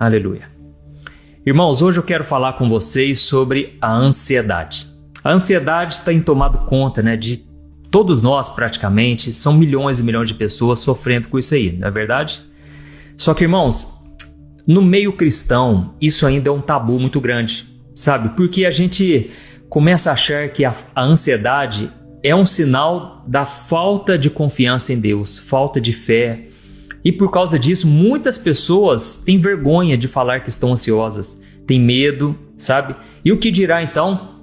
Aleluia. Irmãos, hoje eu quero falar com vocês sobre a ansiedade. A ansiedade tem tomado conta, de todos nós praticamente. São milhões e milhões de pessoas sofrendo com isso aí, não é verdade? Só que, irmãos, no meio cristão, isso ainda é um tabu muito grande, sabe? Porque a gente começa a achar que a ansiedade é um sinal da falta de confiança em Deus, falta de fé. E por causa disso, muitas pessoas têm vergonha de falar que estão ansiosas, têm medo, sabe? E o que dirá então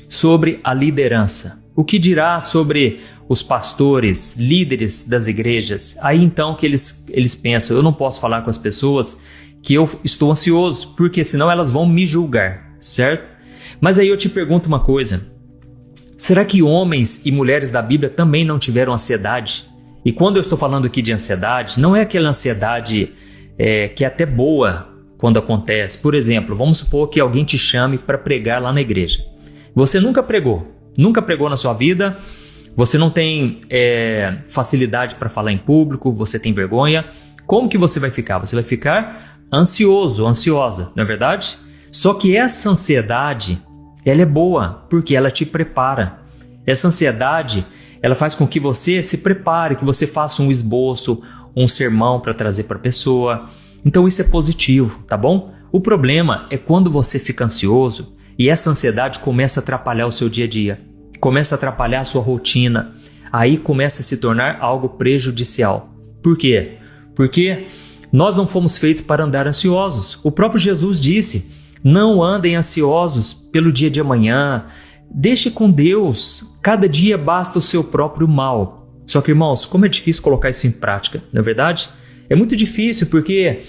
sobre a liderança? O que dirá sobre os pastores, líderes das igrejas? Aí então que eles pensam, eu não posso falar com as pessoas que eu estou ansioso, porque senão elas vão me julgar, certo? Mas aí eu te pergunto uma coisa, será que homens e mulheres da Bíblia também não tiveram ansiedade? E quando eu estou falando aqui de ansiedade, não é aquela ansiedade que é até boa quando acontece. Por exemplo, vamos supor que alguém te chame para pregar lá na igreja. Você nunca pregou na sua vida, você não tem facilidade para falar em público, você tem vergonha. Como que você vai ficar? Você vai ficar ansioso, ansiosa, não é verdade? Só que essa ansiedade, ela é boa, porque ela te prepara. Essa ansiedade, ela faz com que você se prepare, que você faça um esboço, um sermão para trazer para a pessoa. Então isso é positivo, tá bom? O problema é quando você fica ansioso e essa ansiedade começa a atrapalhar o seu dia a dia, começa a atrapalhar a sua rotina, aí começa a se tornar algo prejudicial. Por quê? Porque nós não fomos feitos para andar ansiosos. O próprio Jesus disse, não andem ansiosos pelo dia de amanhã, deixe com Deus, cada dia basta o seu próprio mal. Só que, irmãos, como é difícil colocar isso em prática, não é verdade? É muito difícil porque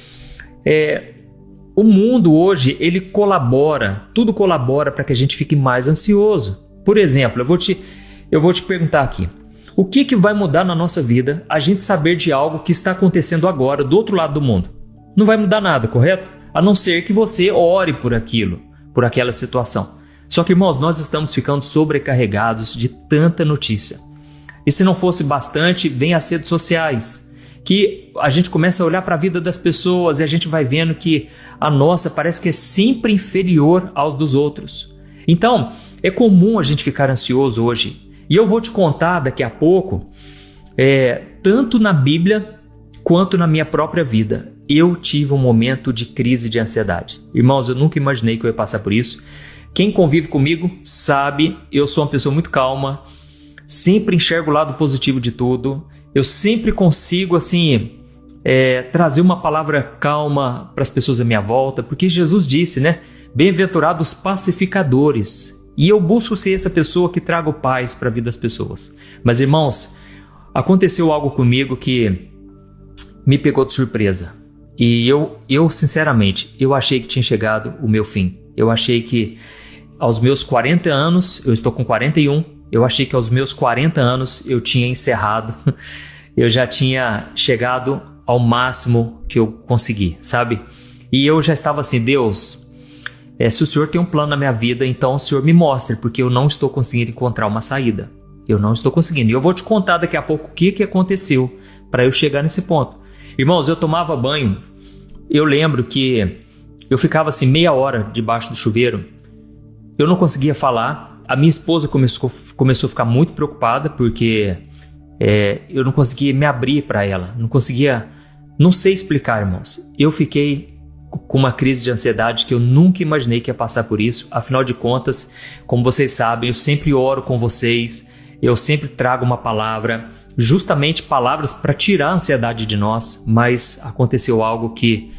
o mundo hoje, ele colabora, tudo colabora para que a gente fique mais ansioso. Por exemplo, eu vou te perguntar aqui, o que vai mudar na nossa vida a gente saber de algo que está acontecendo agora do outro lado do mundo? Não vai mudar nada, correto? A não ser que você ore por aquilo, por aquela situação. Só que, irmãos, nós estamos ficando sobrecarregados de tanta notícia. E se não fosse bastante, vem as redes sociais, que a gente começa a olhar para a vida das pessoas e a gente vai vendo que a nossa parece que é sempre inferior aos dos outros. Então, é comum a gente ficar ansioso hoje. E eu vou te contar daqui a pouco, tanto na Bíblia quanto na minha própria vida, eu tive um momento de crise de ansiedade. Irmãos, eu nunca imaginei que eu ia passar por isso. Quem convive comigo sabe, eu sou uma pessoa muito calma, sempre enxergo o lado positivo de tudo, eu sempre consigo trazer uma palavra calma para as pessoas à minha volta, porque Jesus disse, bem-aventurados pacificadores, e eu busco ser essa pessoa que traga paz para a vida das pessoas. Mas, irmãos, aconteceu algo comigo que me pegou de surpresa, e eu sinceramente, eu achei que tinha chegado o meu fim. Eu achei que aos meus 40 anos, eu estou com 41, eu achei que aos meus 40 anos eu tinha encerrado, eu já tinha chegado ao máximo que eu consegui, sabe? E eu já estava assim, Deus, se o Senhor tem um plano na minha vida, então o Senhor me mostre, porque eu não estou conseguindo encontrar uma saída. Eu não estou conseguindo. E eu vou te contar daqui a pouco o que aconteceu para eu chegar nesse ponto. Irmãos, eu tomava banho, eu lembro que eu ficava meia hora debaixo do chuveiro, eu não conseguia falar, a minha esposa começou a ficar muito preocupada porque eu não conseguia me abrir para ela, não sei explicar, irmãos. Eu fiquei com uma crise de ansiedade que eu nunca imaginei que ia passar por isso. Afinal de contas, como vocês sabem, eu sempre oro com vocês, eu sempre trago uma palavra, justamente palavras para tirar a ansiedade de nós, mas aconteceu algo que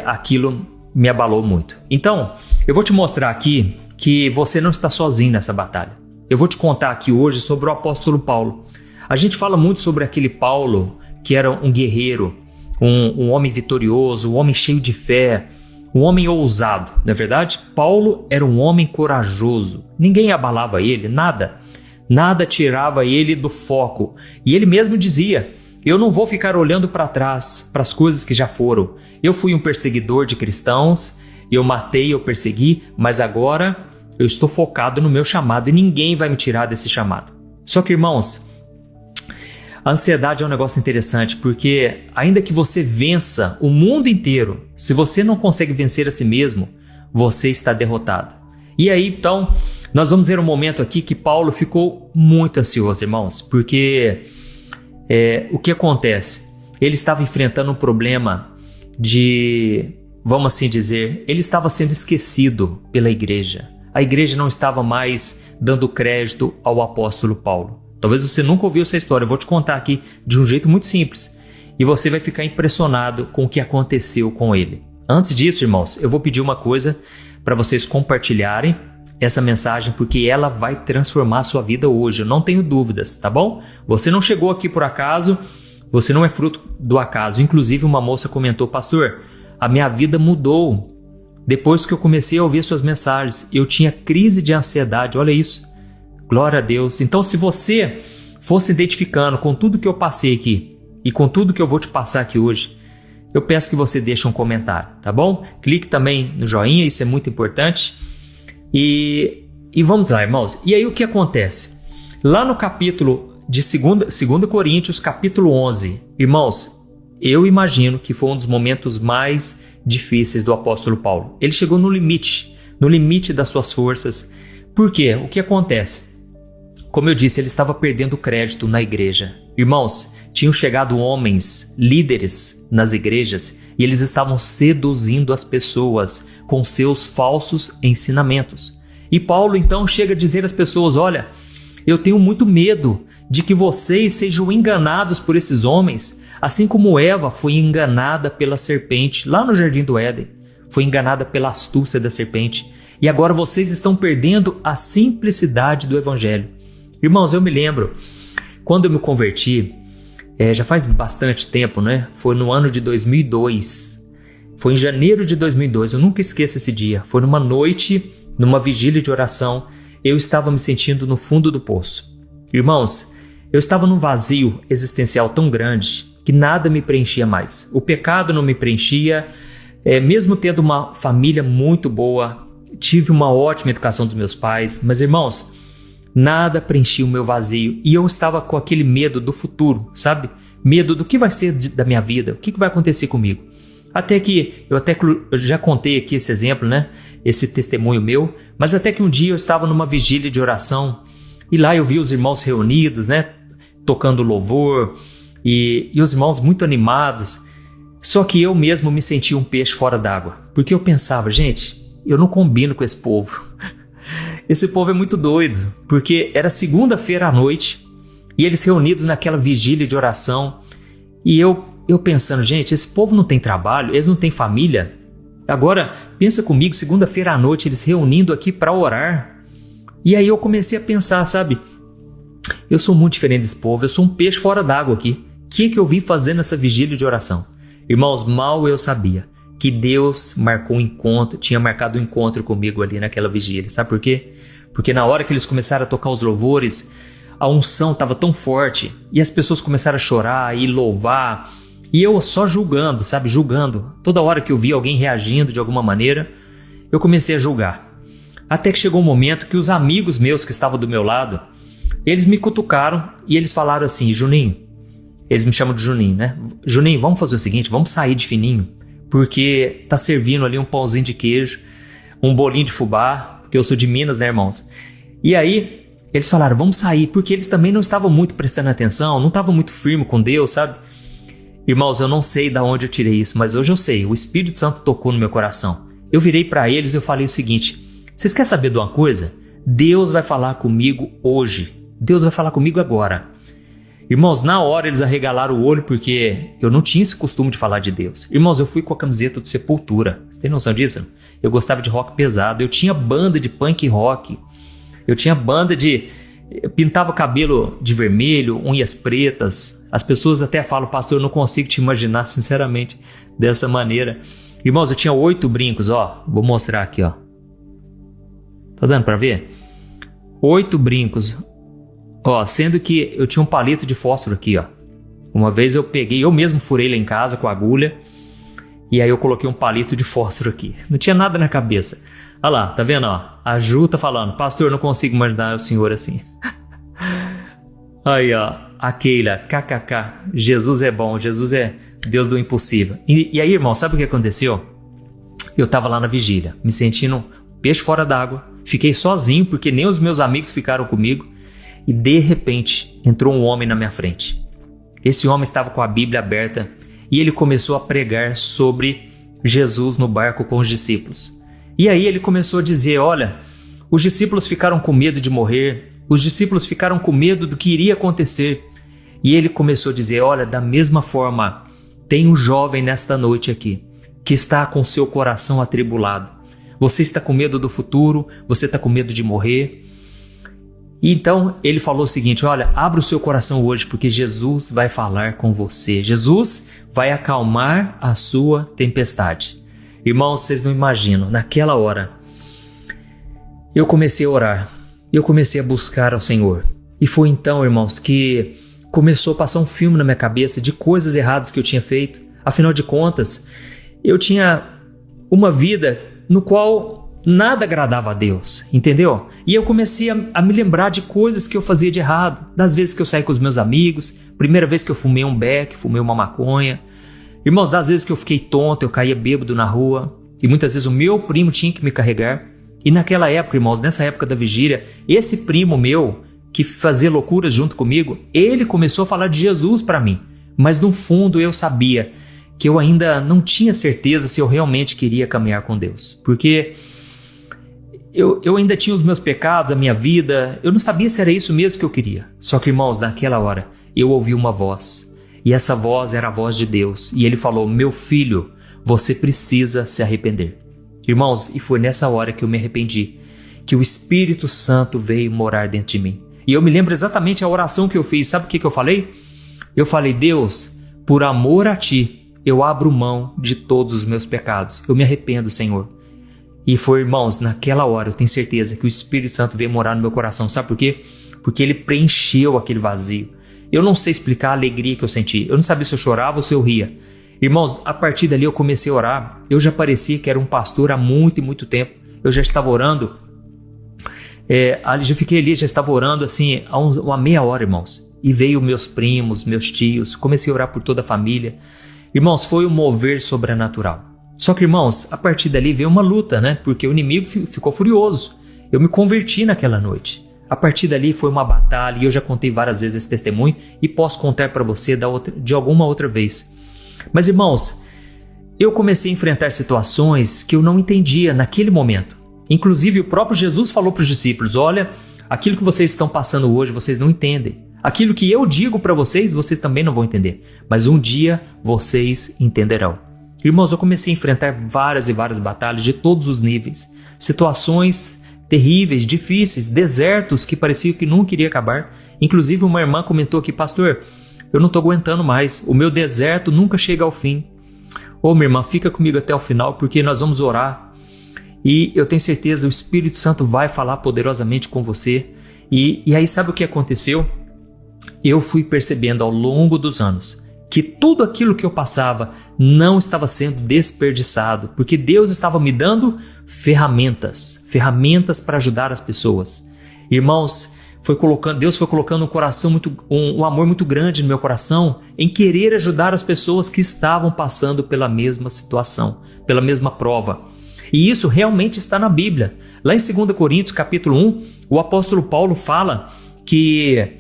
aquilo me abalou muito. Então, eu vou te mostrar aqui que você não está sozinho nessa batalha. Eu vou te contar aqui hoje sobre o apóstolo Paulo. A gente fala muito sobre aquele Paulo que era um guerreiro, um homem vitorioso, um homem cheio de fé, um homem ousado, não é verdade? Paulo era um homem corajoso, ninguém abalava ele, nada tirava ele do foco. E ele mesmo dizia, eu não vou ficar olhando para trás, para as coisas que já foram. Eu fui um perseguidor de cristãos, eu matei, eu persegui, mas agora eu estou focado no meu chamado e ninguém vai me tirar desse chamado. Só que, irmãos, A ansiedade é um negócio interessante, porque ainda que você vença o mundo inteiro, se você não consegue vencer a si mesmo, você está derrotado. E aí, então, nós vamos ver um momento aqui que Paulo ficou muito ansioso, irmãos, porque o que acontece? Ele estava enfrentando um problema de, vamos assim dizer, ele estava sendo esquecido pela igreja. A igreja não estava mais dando crédito ao apóstolo Paulo. Talvez você nunca ouviu essa história, eu vou te contar aqui de um jeito muito simples. E você vai ficar impressionado com o que aconteceu com ele. Antes disso, irmãos, eu vou pedir uma coisa para vocês compartilharem essa mensagem, porque ela vai transformar a sua vida hoje, eu não tenho dúvidas, tá bom? Você não chegou aqui por acaso, você não é fruto do acaso. Inclusive uma moça comentou: pastor, a minha vida mudou depois que eu comecei a ouvir suas mensagens. Eu tinha crise de ansiedade, olha isso. Glória a Deus. Então, se você for se identificando com tudo que eu passei aqui e com tudo que eu vou te passar aqui hoje, eu peço que você deixe um comentário, tá bom? Clique também no joinha, isso é muito importante. E vamos lá, irmãos. E aí o que acontece? Lá no capítulo de 2 Coríntios, capítulo 11, irmãos, eu imagino que foi um dos momentos mais difíceis do apóstolo Paulo. Ele chegou no limite das suas forças. Por quê? O que acontece? Como eu disse, ele estava perdendo crédito na igreja. Irmãos, tinham chegado homens, líderes nas igrejas, e eles estavam seduzindo as pessoas com seus falsos ensinamentos. E Paulo então chega a dizer às pessoas: olha, eu tenho muito medo de que vocês sejam enganados por esses homens, assim como Eva foi enganada pela serpente lá no Jardim do Éden. Foi enganada pela astúcia da serpente. E agora vocês estão perdendo a simplicidade do evangelho. Irmãos, eu me lembro, quando eu me converti, já faz bastante tempo, né? Foi no ano de 2002. Foi em janeiro de 2002, eu nunca esqueço esse dia. Foi numa noite, numa vigília de oração, eu estava me sentindo no fundo do poço. Irmãos, eu estava num vazio existencial tão grande que nada me preenchia mais. O pecado não me preenchia, mesmo tendo uma família muito boa, tive uma ótima educação dos meus pais, mas irmãos, nada preenchia o meu vazio e eu estava com aquele medo do futuro, sabe? Medo do que vai ser da minha vida, o que vai acontecer comigo. Eu já contei aqui esse exemplo, né? Esse testemunho meu, mas até que um dia eu estava numa vigília de oração e lá eu vi os irmãos reunidos, né? Tocando louvor e os irmãos muito animados. Só que eu mesmo me sentia um peixe fora d'água, porque eu pensava: gente, eu não combino com esse povo. Esse povo é muito doido, porque era segunda-feira à noite e eles reunidos naquela vigília de oração e eu pensando: gente, esse povo não tem trabalho, eles não têm família. Agora, pensa comigo, segunda-feira à noite eles reunindo aqui para orar. E aí eu comecei a pensar, sabe? Eu sou muito diferente desse povo, eu sou um peixe fora d'água aqui. O que eu vim fazer nessa vigília de oração? Irmãos, mal eu sabia que Deus tinha marcado um encontro comigo ali naquela vigília. Sabe por quê? Porque na hora que eles começaram a tocar os louvores, a unção estava tão forte e as pessoas começaram a chorar e louvar. E eu só julgando, sabe? Julgando. Toda hora que eu via alguém reagindo de alguma maneira, eu comecei a julgar. Até que chegou um momento que os amigos meus que estavam do meu lado, eles me cutucaram e eles falaram assim: Juninho, eles me chamam de Juninho, né? Juninho, vamos fazer o seguinte, vamos sair de fininho, porque tá servindo ali um pãozinho de queijo, um bolinho de fubá, porque eu sou de Minas, né, irmãos? E aí, eles falaram: vamos sair, porque eles também não estavam muito prestando atenção, não estavam muito firmes com Deus, sabe? Irmãos, eu não sei de onde eu tirei isso, mas hoje eu sei, o Espírito Santo tocou no meu coração. Eu virei para eles e eu falei o seguinte: vocês querem saber de uma coisa? Deus vai falar comigo hoje, Deus vai falar comigo agora. Irmãos, na hora eles arregalaram o olho porque eu não tinha esse costume de falar de Deus. Irmãos, eu fui com a camiseta do Sepultura. Você tem noção disso? Eu gostava de rock pesado. Eu tinha banda de punk rock. Eu tinha banda eu pintava o cabelo de vermelho, unhas pretas. As pessoas até falam: pastor, eu não consigo te imaginar sinceramente dessa maneira. Irmãos, eu tinha 8 brincos, ó. Vou mostrar aqui, ó. Tá dando pra ver? 8 brincos. Ó, sendo que eu tinha um palito de fósforo aqui, ó. Uma vez eu mesmo furei lá em casa com a agulha. E aí eu coloquei um palito de fósforo aqui. Não tinha nada na cabeça. Olha lá, tá vendo, ó? A Ju tá falando: pastor, eu não consigo imaginar o senhor assim. Aí, ó. a Keila, kkk, Jesus é bom, Jesus é Deus do impossível. E aí, irmão, sabe o que aconteceu? Eu estava lá na vigília, me sentindo peixe fora d'água, fiquei sozinho porque nem os meus amigos ficaram comigo e de repente entrou um homem na minha frente. Esse homem estava com a Bíblia aberta e ele começou a pregar sobre Jesus no barco com os discípulos. E aí ele começou a dizer, olha, os discípulos ficaram com medo de morrer, os discípulos ficaram com medo do que iria acontecer. E ele começou a dizer, olha, da mesma forma, tem um jovem nesta noite aqui, que está com seu coração atribulado. Você está com medo do futuro, você está com medo de morrer. E então ele falou o seguinte, olha, abra o seu coração hoje, porque Jesus vai falar com você. Jesus vai acalmar a sua tempestade. Irmãos, vocês não imaginam, naquela hora, eu comecei a orar, eu comecei a buscar ao Senhor. E foi então, irmãos, que começou a passar um filme na minha cabeça de coisas erradas que eu tinha feito. Afinal de contas, eu tinha uma vida no qual nada agradava a Deus, entendeu? E eu comecei a me lembrar de coisas que eu fazia de errado, das vezes que eu saí com os meus amigos, primeira vez que eu fumei um beck, fumei uma maconha. Irmãos, das vezes que eu fiquei tonto, eu caía bêbado na rua, e muitas vezes o meu primo tinha que me carregar. E naquela época, irmãos, nessa época da vigília, esse primo meu, que fazia loucuras junto comigo, ele começou a falar de Jesus para mim. Mas no fundo eu sabia que eu ainda não tinha certeza se eu realmente queria caminhar com Deus. Porque eu ainda tinha os meus pecados, a minha vida, eu não sabia se era isso mesmo que eu queria. Só que, irmãos, naquela hora eu ouvi uma voz. E essa voz era a voz de Deus. E ele falou, meu filho, você precisa se arrepender. Irmãos, e foi nessa hora que eu me arrependi, que o Espírito Santo veio morar dentro de mim. E eu me lembro exatamente a oração que eu fiz. Sabe o que eu falei? Eu falei, Deus, por amor a Ti, eu abro mão de todos os meus pecados. Eu me arrependo, Senhor. E foi, irmãos, naquela hora eu tenho certeza que o Espírito Santo veio morar no meu coração. Sabe por quê? Porque Ele preencheu aquele vazio. Eu não sei explicar a alegria que eu senti. Eu não sabia se eu chorava ou se eu ria. Irmãos, a partir dali eu comecei a orar. Eu já parecia que era um pastor há muito e muito tempo. Eu já estava orando. Já fiquei ali, já estava orando assim há uma meia hora, irmãos. E veio meus primos, meus tios. Comecei a orar por toda a família. Irmãos, foi um mover sobrenatural. Só que, irmãos, a partir dali veio uma luta, né? Porque o inimigo ficou furioso. Eu me converti naquela noite. A partir dali foi uma batalha e eu já contei várias vezes esse testemunho e posso contar para você de alguma outra vez. Mas, irmãos, eu comecei a enfrentar situações que eu não entendia naquele momento. Inclusive, o próprio Jesus falou para os discípulos, olha, aquilo que vocês estão passando hoje, vocês não entendem. Aquilo que eu digo para vocês, vocês também não vão entender. Mas um dia vocês entenderão. Irmãos, eu comecei a enfrentar várias e várias batalhas de todos os níveis. Situações terríveis, difíceis, desertos que pareciam que nunca iria acabar. Inclusive, uma irmã comentou aqui, pastor, eu não estou aguentando mais, o meu deserto nunca chega ao fim. Ô, minha irmã, fica comigo até o final, porque nós vamos orar. E eu tenho certeza, o Espírito Santo vai falar poderosamente com você. E aí, sabe o que aconteceu? Eu fui percebendo ao longo dos anos que tudo aquilo que eu passava não estava sendo desperdiçado, porque Deus estava me dando ferramentas para ajudar as pessoas. Irmãos, Deus foi colocando um amor muito grande no meu coração em querer ajudar as pessoas que estavam passando pela mesma situação, pela mesma prova. E isso realmente está na Bíblia. Lá em 2 Coríntios capítulo 1, o apóstolo Paulo fala que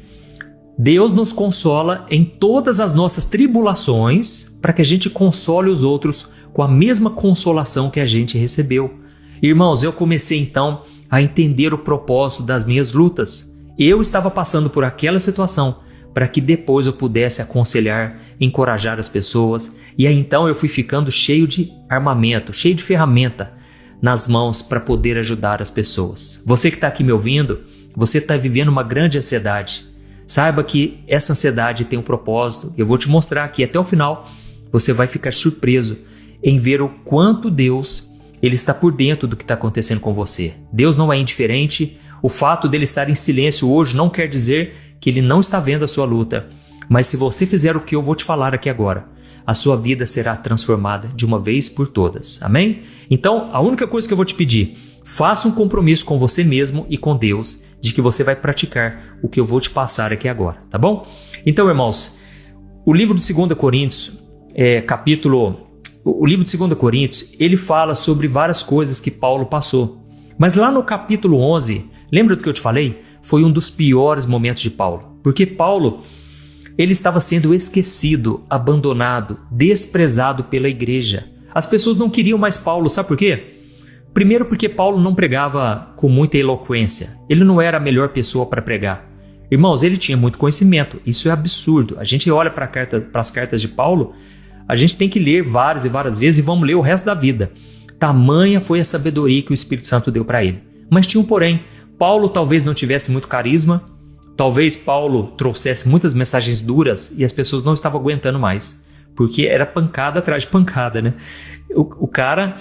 Deus nos consola em todas as nossas tribulações para que a gente console os outros com a mesma consolação que a gente recebeu. Irmãos, eu comecei então a entender o propósito das minhas lutas. Eu estava passando por aquela situação para que depois eu pudesse aconselhar, encorajar as pessoas. E aí então eu fui ficando cheio de armamento, cheio de ferramenta nas mãos para poder ajudar as pessoas. Você que está aqui me ouvindo, você está vivendo uma grande ansiedade. Saiba que essa ansiedade tem um propósito. Eu vou te mostrar aqui até o final. Você vai ficar surpreso em ver o quanto Deus ele está por dentro do que está acontecendo com você. Deus não é indiferente. O fato dele estar em silêncio hoje não quer dizer que ele não está vendo a sua luta. Mas se você fizer o que eu vou te falar aqui agora, a sua vida será transformada de uma vez por todas. Amém? Então, a única coisa que eu vou te pedir, faça um compromisso com você mesmo e com Deus de que você vai praticar o que eu vou te passar aqui agora, tá bom? Então, irmãos, o livro de 2 Coríntios, o livro de 2 Coríntios, ele fala sobre várias coisas que Paulo passou. Mas lá no capítulo 11, lembra do que eu te falei? Foi um dos piores momentos de Paulo. Porque Paulo, ele estava sendo esquecido, abandonado, desprezado pela igreja. As pessoas não queriam mais Paulo, sabe por quê? Primeiro porque Paulo não pregava com muita eloquência. Ele não era a melhor pessoa para pregar. Irmãos, ele tinha muito conhecimento. Isso é absurdo. A gente olha para as cartas de Paulo, a gente tem que ler várias e várias vezes e vamos ler o resto da vida. Tamanha foi a sabedoria que o Espírito Santo deu para ele. Mas tinha um porém. Paulo talvez não tivesse muito carisma. Talvez Paulo trouxesse muitas mensagens duras e as pessoas não estavam aguentando mais. Porque era pancada atrás de pancada, né? O cara,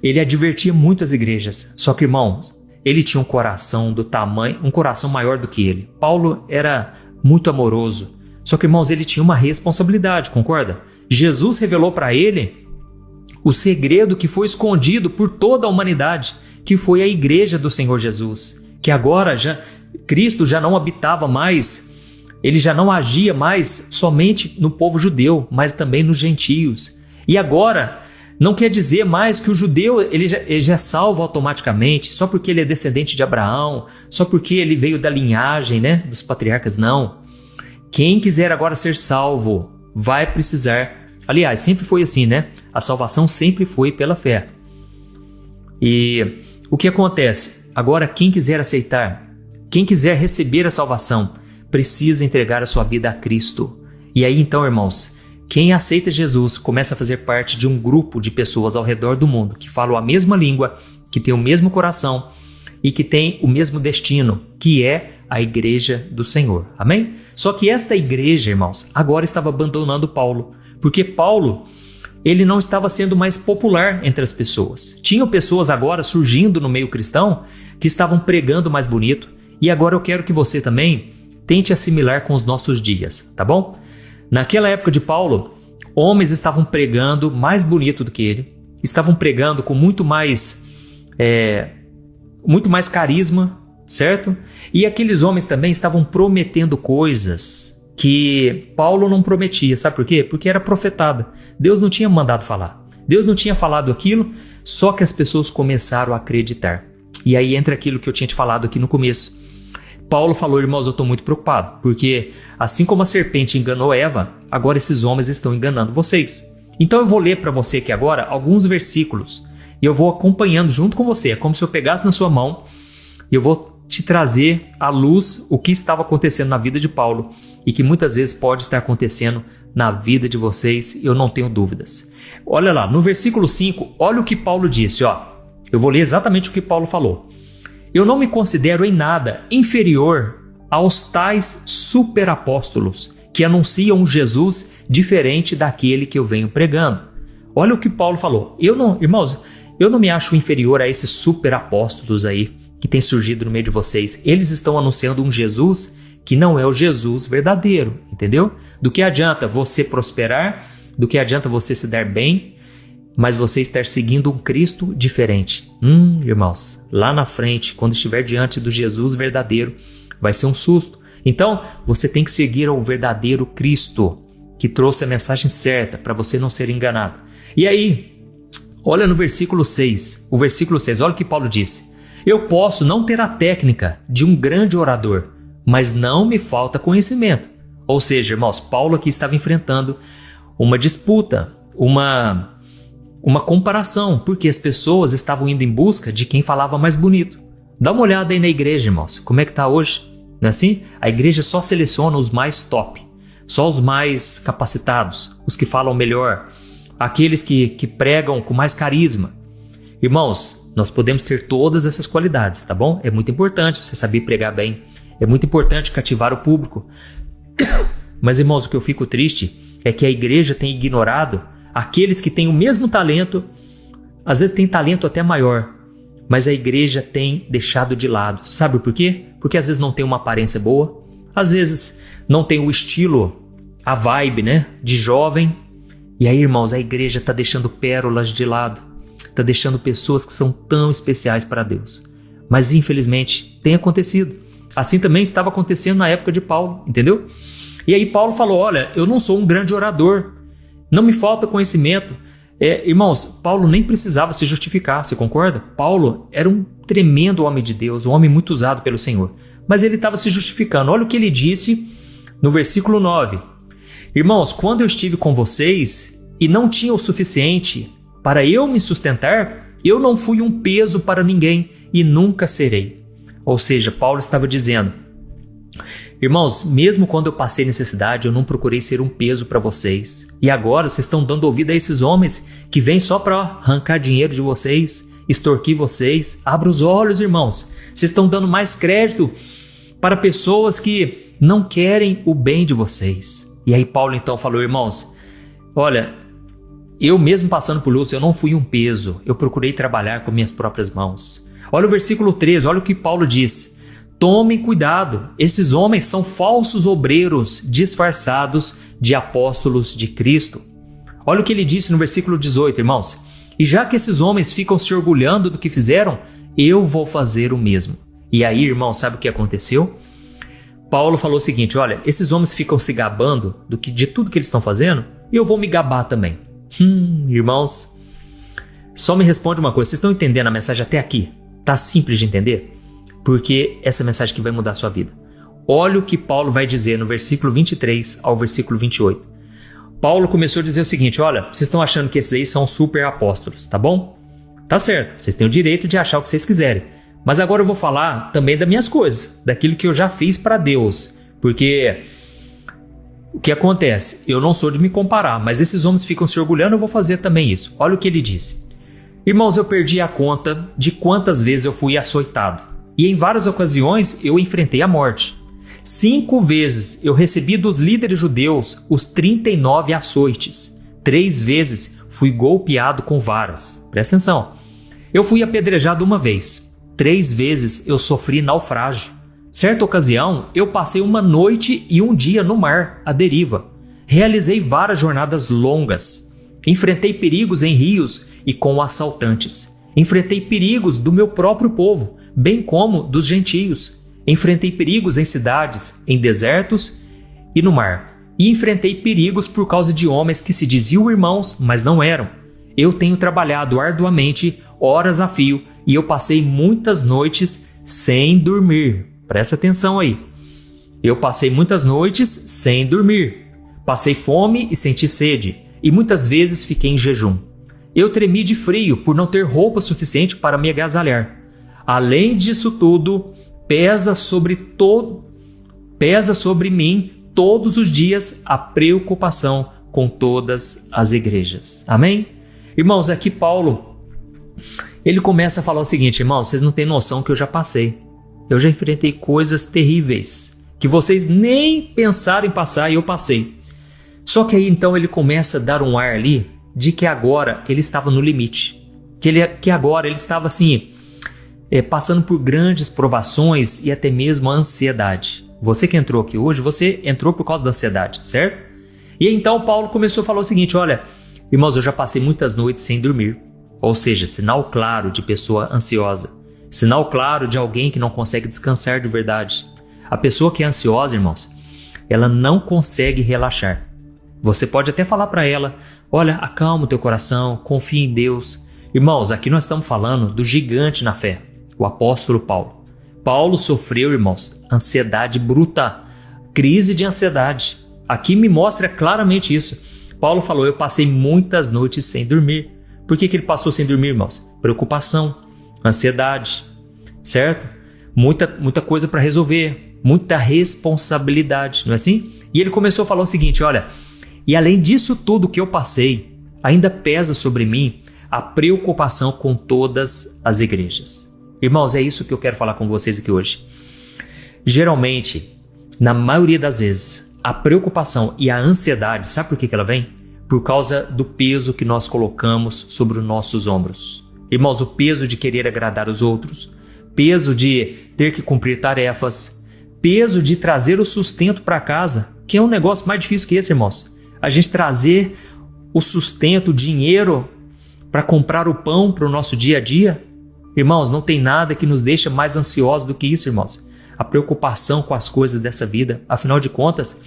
ele advertia muito as igrejas. Só que, irmãos, ele tinha um coração um coração maior do que ele. Paulo era muito amoroso. Só que, irmãos, ele tinha uma responsabilidade, concorda? Jesus revelou para ele o segredo que foi escondido por toda a humanidade, que foi a igreja do Senhor Jesus. Que agora Cristo já não habitava mais, ele já não agia mais somente no povo judeu, mas também nos gentios. E agora, não quer dizer mais que o judeu ele já é salvo automaticamente, só porque ele é descendente de Abraão, só porque ele veio da linhagem, né, dos patriarcas, não. Quem quiser agora ser salvo vai precisar, aliás, sempre foi assim, né? A salvação sempre foi pela fé. E o que acontece? Agora, quem quiser aceitar, quem quiser receber a salvação, precisa entregar a sua vida a Cristo. E aí então, irmãos, quem aceita Jesus começa a fazer parte de um grupo de pessoas ao redor do mundo que falam a mesma língua, que tem o mesmo coração e que tem o mesmo destino, que é a igreja do Senhor. Amém? Só que esta igreja, irmãos, agora estava abandonando Paulo, porque Paulo, ele não estava sendo mais popular entre as pessoas. Tinham pessoas agora surgindo no meio cristão que estavam pregando mais bonito, e agora eu quero que você também tente assimilar com os nossos dias, tá bom? Naquela época de Paulo, homens estavam pregando mais bonito do que ele, estavam pregando com muito mais carisma, certo? E aqueles homens também estavam prometendo coisas que Paulo não prometia, sabe por quê? Porque era profetada. Deus não tinha mandado falar. Deus não tinha falado aquilo, só que as pessoas começaram a acreditar. E aí entra aquilo que eu tinha te falado aqui no começo. Paulo falou, irmãos, eu estou muito preocupado, porque assim como a serpente enganou Eva, agora esses homens estão enganando vocês. Então eu vou ler para você aqui agora alguns versículos e eu vou acompanhando junto com você. É como se eu pegasse na sua mão e eu vou te trazer à luz o que estava acontecendo na vida de Paulo e que muitas vezes pode estar acontecendo na vida de vocês, eu não tenho dúvidas. Olha lá, no versículo 5, olha o que Paulo disse, ó. Eu vou ler exatamente o que Paulo falou. Eu não me considero em nada inferior aos tais superapóstolos que anunciam um Jesus diferente daquele que eu venho pregando. Olha o que Paulo falou. Irmãos, eu não me acho inferior a esses superapóstolos aí que têm surgido no meio de vocês. Eles estão anunciando um Jesus que não é o Jesus verdadeiro, entendeu? Do que adianta você prosperar, do que adianta você se dar bem, mas você estar seguindo um Cristo diferente. Irmãos, lá na frente, quando estiver diante do Jesus verdadeiro, vai ser um susto. Então, você tem que seguir ao verdadeiro Cristo, que trouxe a mensagem certa, para você não ser enganado. E aí, olha no versículo 6. O versículo 6, olha o que Paulo disse. Eu posso não ter a técnica de um grande orador, mas não me falta conhecimento. Ou seja, irmãos, Paulo aqui estava enfrentando uma disputa, uma comparação, porque as pessoas estavam indo em busca de quem falava mais bonito. Dá uma olhada aí na igreja, irmãos, como é que está hoje? Não é assim? A igreja só seleciona os mais top, só os mais capacitados, os que falam melhor, aqueles que pregam com mais carisma. Irmãos, nós podemos ter todas essas qualidades, tá bom? É muito importante você saber pregar bem, é muito importante cativar o público. Mas, irmãos, o que eu fico triste é que a igreja tem ignorado aqueles que têm o mesmo talento, às vezes tem talento até maior, mas a igreja tem deixado de lado. Sabe por quê? Porque às vezes não tem uma aparência boa, às vezes não tem o estilo, a vibe, né, de jovem. E aí, irmãos, a igreja está deixando pérolas de lado, está deixando pessoas que são tão especiais para Deus. Mas infelizmente tem acontecido. Assim também estava acontecendo na época de Paulo, entendeu? E aí Paulo falou, olha, eu não sou um grande orador, não me falta conhecimento. Irmãos, Paulo nem precisava se justificar, você concorda? Paulo era um tremendo homem de Deus, um homem muito usado pelo Senhor. Mas ele estava se justificando. Olha o que ele disse no versículo 9. Irmãos, quando eu estive com vocês e não tinha o suficiente para eu me sustentar, eu não fui um peso para ninguém e nunca serei. Ou seja, Paulo estava dizendo, irmãos, mesmo quando eu passei necessidade, eu não procurei ser um peso para vocês. E agora vocês estão dando ouvido a esses homens que vêm só para arrancar dinheiro de vocês, extorquir vocês. Abra os olhos, irmãos. Vocês estão dando mais crédito para pessoas que não querem o bem de vocês. E aí Paulo então falou, irmãos, olha, eu mesmo passando por lutas, eu não fui um peso. Eu procurei trabalhar com minhas próprias mãos. Olha o versículo 13, olha o que Paulo diz. Tomem cuidado, esses homens são falsos obreiros disfarçados de apóstolos de Cristo. Olha o que ele disse no versículo 18, irmãos. E já que esses homens ficam se orgulhando do que fizeram, eu vou fazer o mesmo. E aí, irmão, sabe o que aconteceu? Paulo falou o seguinte, olha, esses homens ficam se gabando de tudo que eles estão fazendo, e eu vou me gabar também. Irmãos, só me responde uma coisa, vocês estão entendendo a mensagem até aqui? Tá simples de entender? Porque essa é a mensagem que vai mudar a sua vida. Olha o que Paulo vai dizer no versículo 23 ao versículo 28. Paulo começou a dizer o seguinte, olha, vocês estão achando que esses aí são super apóstolos, tá bom? Tá certo, vocês têm o direito de achar o que vocês quiserem. Mas agora eu vou falar também das minhas coisas, daquilo que eu já fiz para Deus. Porque o que acontece? Eu não sou de me comparar, mas esses homens ficam se orgulhando, eu vou fazer também isso. Olha o que ele disse. Irmãos, eu perdi a conta de quantas vezes eu fui açoitado. E em várias ocasiões eu enfrentei a morte. 5 vezes eu recebi dos líderes judeus os 39 açoites. 3 vezes fui golpeado com varas. Presta atenção. Eu fui apedrejado 1 vez. 3 vezes eu sofri naufrágio. Certa ocasião, eu passei 1 noite e 1 dia no mar, à deriva. Realizei várias jornadas longas. Enfrentei perigos em rios e com assaltantes. Enfrentei perigos do meu próprio povo, bem como dos gentios. Enfrentei perigos em cidades, em desertos e no mar. E enfrentei perigos por causa de homens que se diziam irmãos, mas não eram. Eu tenho trabalhado arduamente, horas a fio, e eu passei muitas noites sem dormir. Presta atenção aí. Eu passei muitas noites sem dormir. Passei fome e senti sede, e muitas vezes fiquei em jejum. Eu tremi de frio por não ter roupa suficiente para me agasalhar. Além disso tudo, pesa sobre mim todos os dias a preocupação com todas as igrejas. Amém? Irmãos, aqui Paulo, ele começa a falar o seguinte, irmãos, vocês não têm noção que eu já passei. Eu já enfrentei coisas terríveis que vocês nem pensaram em passar e eu passei. Só que aí então ele começa a dar um ar ali de que agora ele estava no limite. Que agora ele estava assim, passando por grandes provações e até mesmo a ansiedade. Você que entrou aqui hoje, você entrou por causa da ansiedade, certo? E então Paulo começou a falar o seguinte, olha, irmãos, eu já passei muitas noites sem dormir. Ou seja, sinal claro de pessoa ansiosa. Sinal claro de alguém que não consegue descansar de verdade. A pessoa que é ansiosa, irmãos, ela não consegue relaxar. Você pode até falar para ela, olha, acalma o teu coração, confia em Deus. Irmãos, aqui nós estamos falando do gigante na fé, o apóstolo Paulo. Paulo sofreu, irmãos, ansiedade bruta, crise de ansiedade. Aqui me mostra claramente isso. Paulo falou, eu passei muitas noites sem dormir. Por que ele passou sem dormir, irmãos? Preocupação, ansiedade, certo? Muita coisa para resolver, muita responsabilidade, não é assim? E ele começou a falar o seguinte, olha, e além disso tudo que eu passei, ainda pesa sobre mim a preocupação com todas as igrejas. Irmãos, é isso que eu quero falar com vocês aqui hoje. Geralmente, na maioria das vezes, a preocupação e a ansiedade, sabe por que ela vem? Por causa do peso que nós colocamos sobre os nossos ombros. Irmãos, o peso de querer agradar os outros, peso de ter que cumprir tarefas, peso de trazer o sustento para casa, que é um negócio mais difícil que esse, irmãos. A gente trazer o sustento, o dinheiro para comprar o pão para o nosso dia a dia. Irmãos, não tem nada que nos deixa mais ansiosos do que isso, irmãos. A preocupação com as coisas dessa vida. Afinal de contas,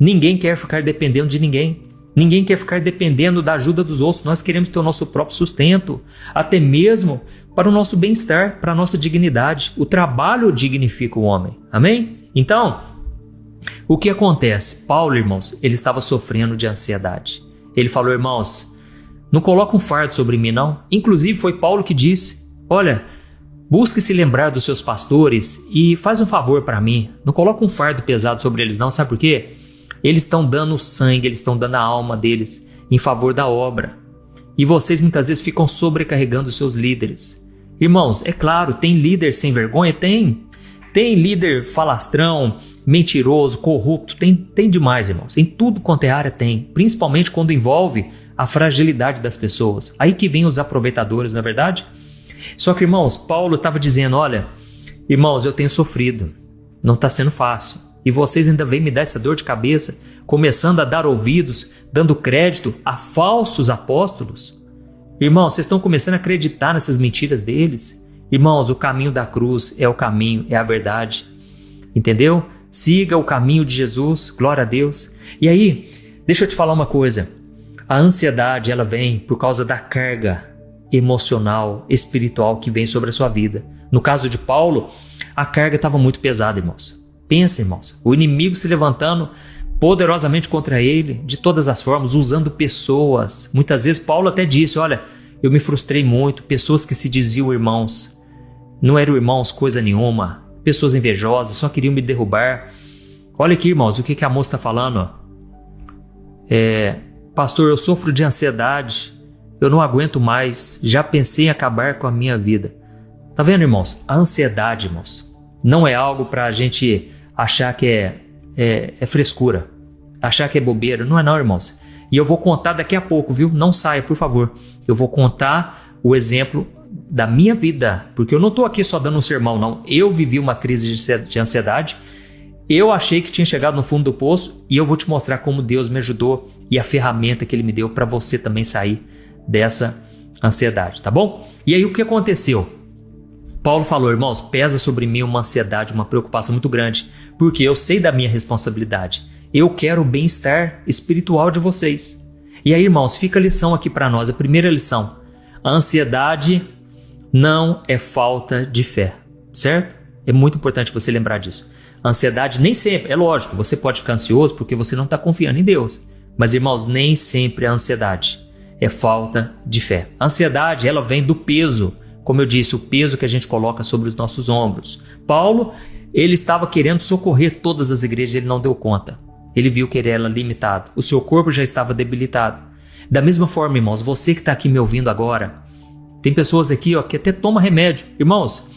Ninguém quer ficar dependendo de ninguém. Ninguém quer ficar dependendo da ajuda dos outros. Nós queremos ter o nosso próprio sustento, até mesmo para o nosso bem-estar, para a nossa dignidade. O trabalho dignifica o homem. Amém? Então, o que acontece? Paulo, irmãos, ele estava sofrendo de ansiedade. Ele falou, irmãos, não coloca um fardo sobre mim, não. Inclusive, foi Paulo que disse, olha, busque se lembrar dos seus pastores e faz um favor para mim. Não coloca um fardo pesado sobre eles, não. Sabe por quê? Eles estão dando sangue, eles estão dando a alma deles em favor da obra. E vocês muitas vezes ficam sobrecarregando os seus líderes. Irmãos, é claro, tem líder sem vergonha? Tem. Tem líder falastrão, mentiroso, corrupto, tem demais, irmãos. Em tudo quanto é área tem, principalmente quando envolve a fragilidade das pessoas. Aí que vem os aproveitadores, não é verdade? Só que, irmãos, Paulo estava dizendo, olha, irmãos, eu tenho sofrido, não está sendo fácil. E vocês ainda vêm me dar essa dor de cabeça, começando a dar ouvidos, dando crédito a falsos apóstolos. Irmãos, vocês estão começando a acreditar nessas mentiras deles. Irmãos, o caminho da cruz é o caminho, é a verdade. Entendeu? Siga o caminho de Jesus, glória a Deus. E aí, deixa eu te falar uma coisa. A ansiedade, ela vem por causa da carga emocional, espiritual que vem sobre a sua vida. No caso de Paulo, a carga estava muito pesada, irmãos. Pensa, irmãos, o inimigo se levantando poderosamente contra ele, de todas as formas, usando pessoas. Muitas vezes Paulo até disse, olha, eu me frustrei muito, pessoas que se diziam irmãos, não eram irmãos coisa nenhuma, pessoas invejosas, só queriam me derrubar. Olha aqui, irmãos, o que a moça está falando? Pastor, eu sofro de ansiedade, eu não aguento mais, já pensei em acabar com a minha vida. Tá vendo, irmãos? A ansiedade, irmãos, não é algo para a gente achar que é frescura, achar que é bobeira. Não é não, irmãos. E eu vou contar daqui a pouco, viu? Não saia, por favor. Eu vou contar o exemplo da minha vida, porque eu não estou aqui só dando um sermão, não. Eu vivi uma crise de ansiedade, eu achei que tinha chegado no fundo do poço e eu vou te mostrar como Deus me ajudou e a ferramenta que Ele me deu para você também sair dessa ansiedade, tá bom? E aí o que aconteceu? Paulo falou, irmãos, pesa sobre mim uma ansiedade, uma preocupação muito grande, porque eu sei da minha responsabilidade. Eu quero o bem-estar espiritual de vocês. E aí, irmãos, fica a lição aqui para nós, a primeira lição. A ansiedade não é falta de fé, certo? É muito importante você lembrar disso. A ansiedade nem sempre, é lógico, você pode ficar ansioso porque você não está confiando em Deus. Mas, irmãos, nem sempre a ansiedade é falta de fé. A ansiedade, ela vem do peso. Como eu disse, o peso que a gente coloca sobre os nossos ombros. Paulo, ele estava querendo socorrer todas as igrejas, ele não deu conta. Ele viu que ele era limitado. O seu corpo já estava debilitado. Da mesma forma, irmãos, você que está aqui me ouvindo agora, tem pessoas aqui que até tomam remédio. Irmãos,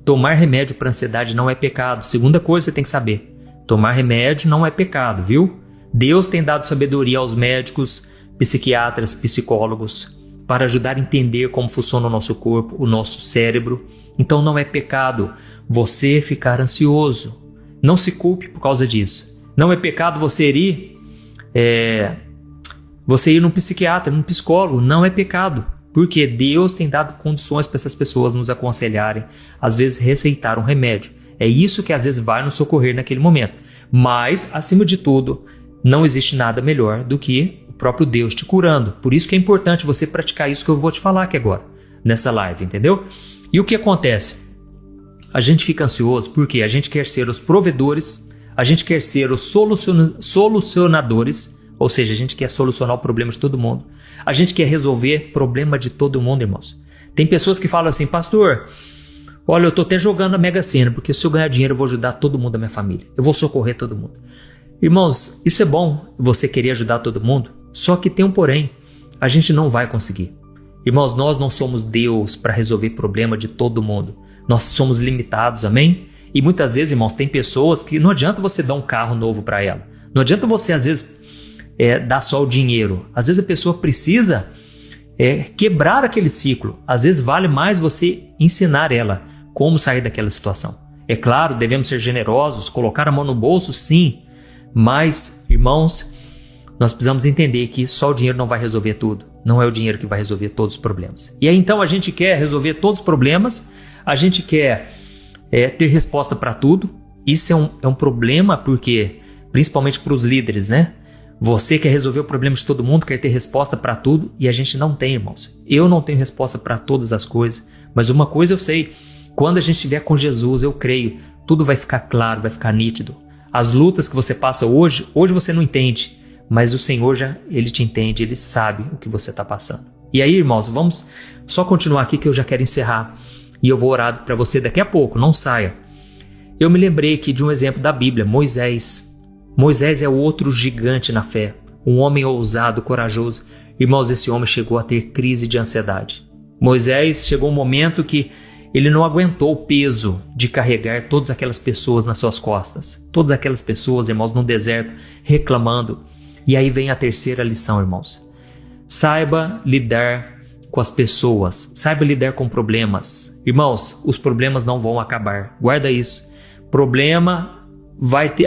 tomar remédio para ansiedade não é pecado. Segunda coisa que você tem que saber, tomar remédio não é pecado, viu? Deus tem dado sabedoria aos médicos, psiquiatras, psicólogos, para ajudar a entender como funciona o nosso corpo, o nosso cérebro. Então não é pecado você ficar ansioso. Não se culpe por causa disso. Não é pecado você ir num psiquiatra, num psicólogo. Não é pecado, porque Deus tem dado condições para essas pessoas nos aconselharem, às vezes receitar um remédio. É isso que às vezes vai nos socorrer naquele momento. Mas, acima de tudo, não existe nada melhor do que próprio Deus te curando. Por isso que é importante você praticar isso que eu vou te falar aqui agora, nessa live, entendeu? E o que acontece? A gente fica ansioso porque a gente quer ser os provedores, a gente quer ser os solucionadores, ou seja, a gente quer solucionar o problema de todo mundo. A gente quer resolver problema de todo mundo, irmãos. Tem pessoas que falam assim, pastor, olha, eu estou até jogando a Mega Sena, porque se eu ganhar dinheiro eu vou ajudar todo mundo da minha família. Eu vou socorrer todo mundo. Irmãos, isso é bom, você querer ajudar todo mundo, só que tem um porém, a gente não vai conseguir. Irmãos, nós não somos Deus para resolver problema de todo mundo. Nós somos limitados, amém? E muitas vezes, irmãos, tem pessoas que não adianta você dar um carro novo para ela. Não adianta você, às vezes, dar só o dinheiro. Às vezes a pessoa precisa quebrar aquele ciclo. Às vezes vale mais você ensinar ela como sair daquela situação. É claro, devemos ser generosos, colocar a mão no bolso, sim. Mas, irmãos, nós precisamos entender que só o dinheiro não vai resolver tudo. Não é o dinheiro que vai resolver todos os problemas. E aí então a gente quer resolver todos os problemas, a gente quer ter resposta para tudo. Isso é um problema porque principalmente para os líderes, né? Você quer resolver o problema de todo mundo, quer ter resposta para tudo, e a gente não tem, irmãos. Eu não tenho resposta para todas as coisas, mas uma coisa eu sei, quando a gente estiver com Jesus, eu creio, tudo vai ficar claro, vai ficar nítido. As lutas que você passa hoje você não entende, mas o Senhor Ele te entende, Ele sabe o que você está passando. E aí, irmãos, vamos só continuar aqui que eu já quero encerrar, e eu vou orar para você daqui a pouco, não saia. Eu me lembrei aqui de um exemplo da Bíblia, Moisés. Moisés é outro gigante na fé, um homem ousado, corajoso. Irmãos, esse homem chegou a ter crise de ansiedade. Moisés chegou um momento que ele não aguentou o peso de carregar todas aquelas pessoas nas suas costas. Todas aquelas pessoas, irmãos, no deserto, reclamando. E aí vem a terceira lição, irmãos. Saiba lidar com as pessoas, saiba lidar com problemas. Irmãos, os problemas não vão acabar. Guarda isso. Problema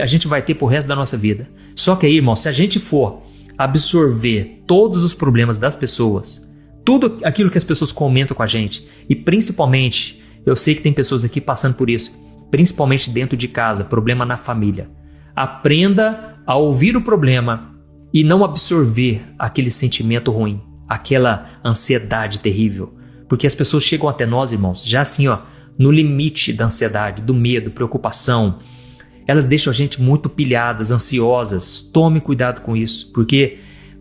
a gente vai ter pro resto da nossa vida. Só que aí, irmão, se a gente for absorver todos os problemas das pessoas, tudo aquilo que as pessoas comentam com a gente, e principalmente, eu sei que tem pessoas aqui passando por isso, principalmente dentro de casa, problema na família. Aprenda a ouvir o problema e não absorver aquele sentimento ruim, aquela ansiedade terrível. Porque as pessoas chegam até nós, irmãos, já assim, no limite da ansiedade, do medo, preocupação. Elas deixam a gente muito pilhadas, ansiosas. Tome cuidado com isso, porque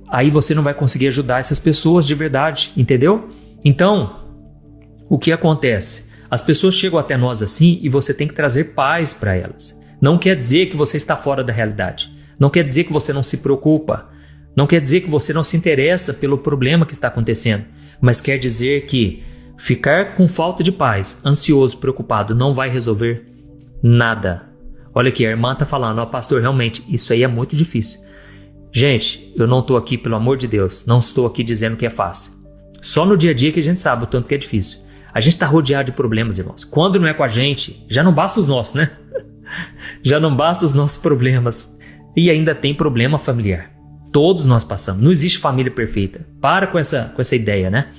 aí você não vai conseguir ajudar essas pessoas de verdade, entendeu? Então, o que acontece? As pessoas chegam até nós assim e você tem que trazer paz para elas. Não quer dizer que você está fora da realidade. Não quer dizer que você não se preocupa. Não quer dizer que você não se interessa pelo problema que está acontecendo. Mas quer dizer que ficar com falta de paz, ansioso, preocupado, não vai resolver nada. Olha aqui, a irmã está falando, pastor, realmente, isso aí é muito difícil. Gente, eu não estou aqui, pelo amor de Deus, não estou aqui dizendo que é fácil. Só no dia a dia que a gente sabe o tanto que é difícil. A gente está rodeado de problemas, irmãos. Quando não é com a gente, já não basta os nossos, né? Já não basta os nossos problemas. E ainda tem problema familiar. Todos nós passamos. Não existe família perfeita. Para com essa ideia, né?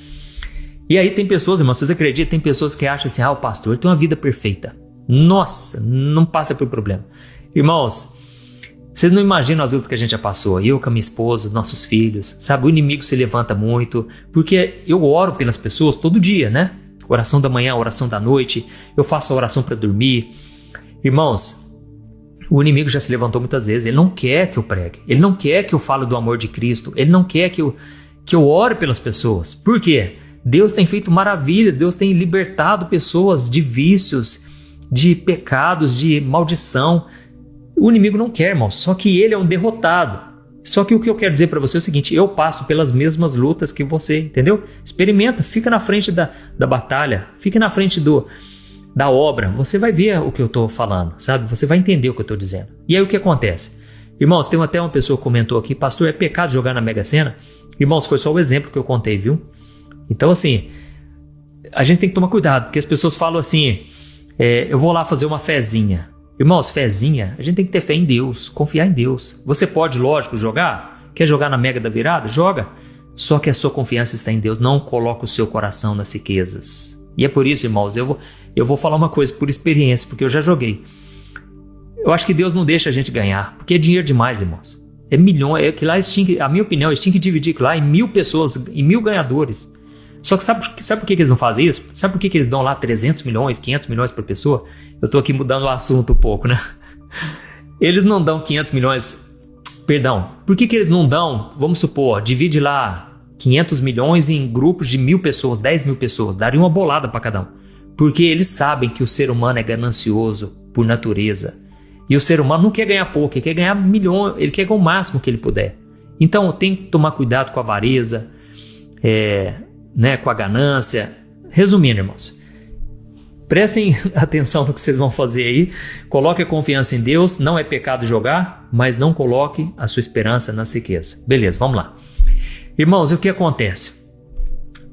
E aí tem pessoas, irmãos, vocês acreditam? Tem pessoas que acham assim, o pastor tem uma vida perfeita. Nossa, não passa por problema. Irmãos, vocês não imaginam as lutas que a gente já passou. Eu com a minha esposa, nossos filhos, sabe? O inimigo se levanta muito, porque eu oro pelas pessoas todo dia, né? Oração da manhã, oração da noite, eu faço a oração para dormir. Irmãos, o inimigo já se levantou muitas vezes, ele não quer que eu pregue, ele não quer que eu fale do amor de Cristo, ele não quer que eu ore pelas pessoas. Por quê? Deus tem feito maravilhas, Deus tem libertado pessoas de vícios, de pecados, de maldição. O inimigo não quer, irmão, só que ele é um derrotado. Só que o que eu quero dizer para você é o seguinte, eu passo pelas mesmas lutas que você, entendeu? Experimenta, fica na frente da batalha, fica na frente da obra, você vai ver o que eu estou falando, sabe? Você vai entender o que eu estou dizendo. E aí o que acontece? Irmãos, tem até uma pessoa que comentou aqui, pastor, é pecado jogar na Mega Sena? Irmãos, foi só o exemplo que eu contei, viu? Então assim, a gente tem que tomar cuidado, porque as pessoas falam assim, eu vou lá fazer uma fezinha. Irmãos, fezinha, a gente tem que ter fé em Deus, confiar em Deus. Você pode, lógico, jogar? Quer jogar na Mega da Virada? Joga. Só que a sua confiança está em Deus, não coloque o seu coração nas riquezas. E é por isso, irmãos, eu vou falar uma coisa por experiência, porque eu já joguei. Eu acho que Deus não deixa a gente ganhar, porque é dinheiro demais, irmãos. É milhões, que lá a minha opinião, eles tinham que dividir lá em 1000 pessoas, em 1000 ganhadores. Só que sabe por que eles não fazem isso? Sabe por que eles dão lá 300 milhões, 500 milhões por pessoa? Eu tô aqui mudando o assunto um pouco, né? Eles não dão 500 milhões, perdão. Por que eles não dão, vamos supor, divide lá 500 milhões em grupos de 1000 pessoas, 10 mil pessoas, daria uma bolada para cada um. Porque eles sabem que o ser humano é ganancioso por natureza. E o ser humano não quer ganhar pouco, ele quer ganhar milhões, ele quer ganhar o máximo que ele puder. Então tem que tomar cuidado com a avareza, com a ganância. Resumindo, irmãos, prestem atenção no que vocês vão fazer aí. Coloque a confiança em Deus. Não é pecado jogar, mas não coloque a sua esperança na riqueza. Beleza, vamos lá. Irmãos, e o que acontece?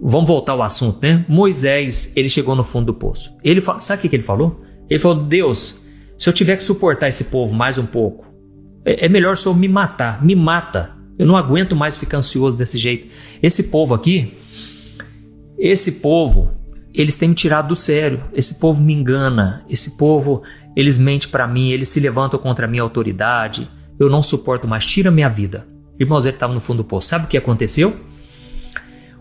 Vamos voltar ao assunto, né? Moisés, ele chegou no fundo do poço. Sabe o que ele falou? Ele falou, Deus, se eu tiver que suportar esse povo mais um pouco, é melhor só me matar. Me mata. Eu não aguento mais ficar ansioso desse jeito. Esse povo aqui, eles têm me tirado do sério. Esse povo me engana. Esse povo, eles mentem para mim. Eles se levantam contra a minha autoridade. eu não suporto mais, tira minha vida. Irmãos, ele estava no fundo do poço. Sabe o que aconteceu?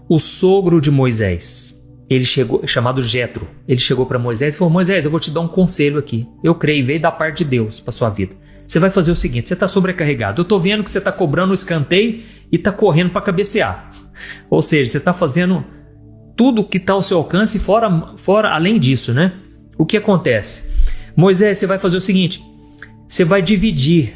O sogro de Moisés, ele chegou, chamado Jetro, ele chegou para Moisés e falou: Moisés, eu vou te dar um conselho aqui. Eu creio, veio da parte de Deus para sua vida. Você vai fazer o seguinte: você está sobrecarregado. Eu estou vendo que você está cobrando o escanteio e está correndo para cabecear. Ou seja, você está fazendo tudo que está ao seu alcance, fora além disso, né? O que acontece? Moisés, você vai fazer o seguinte: você vai dividir,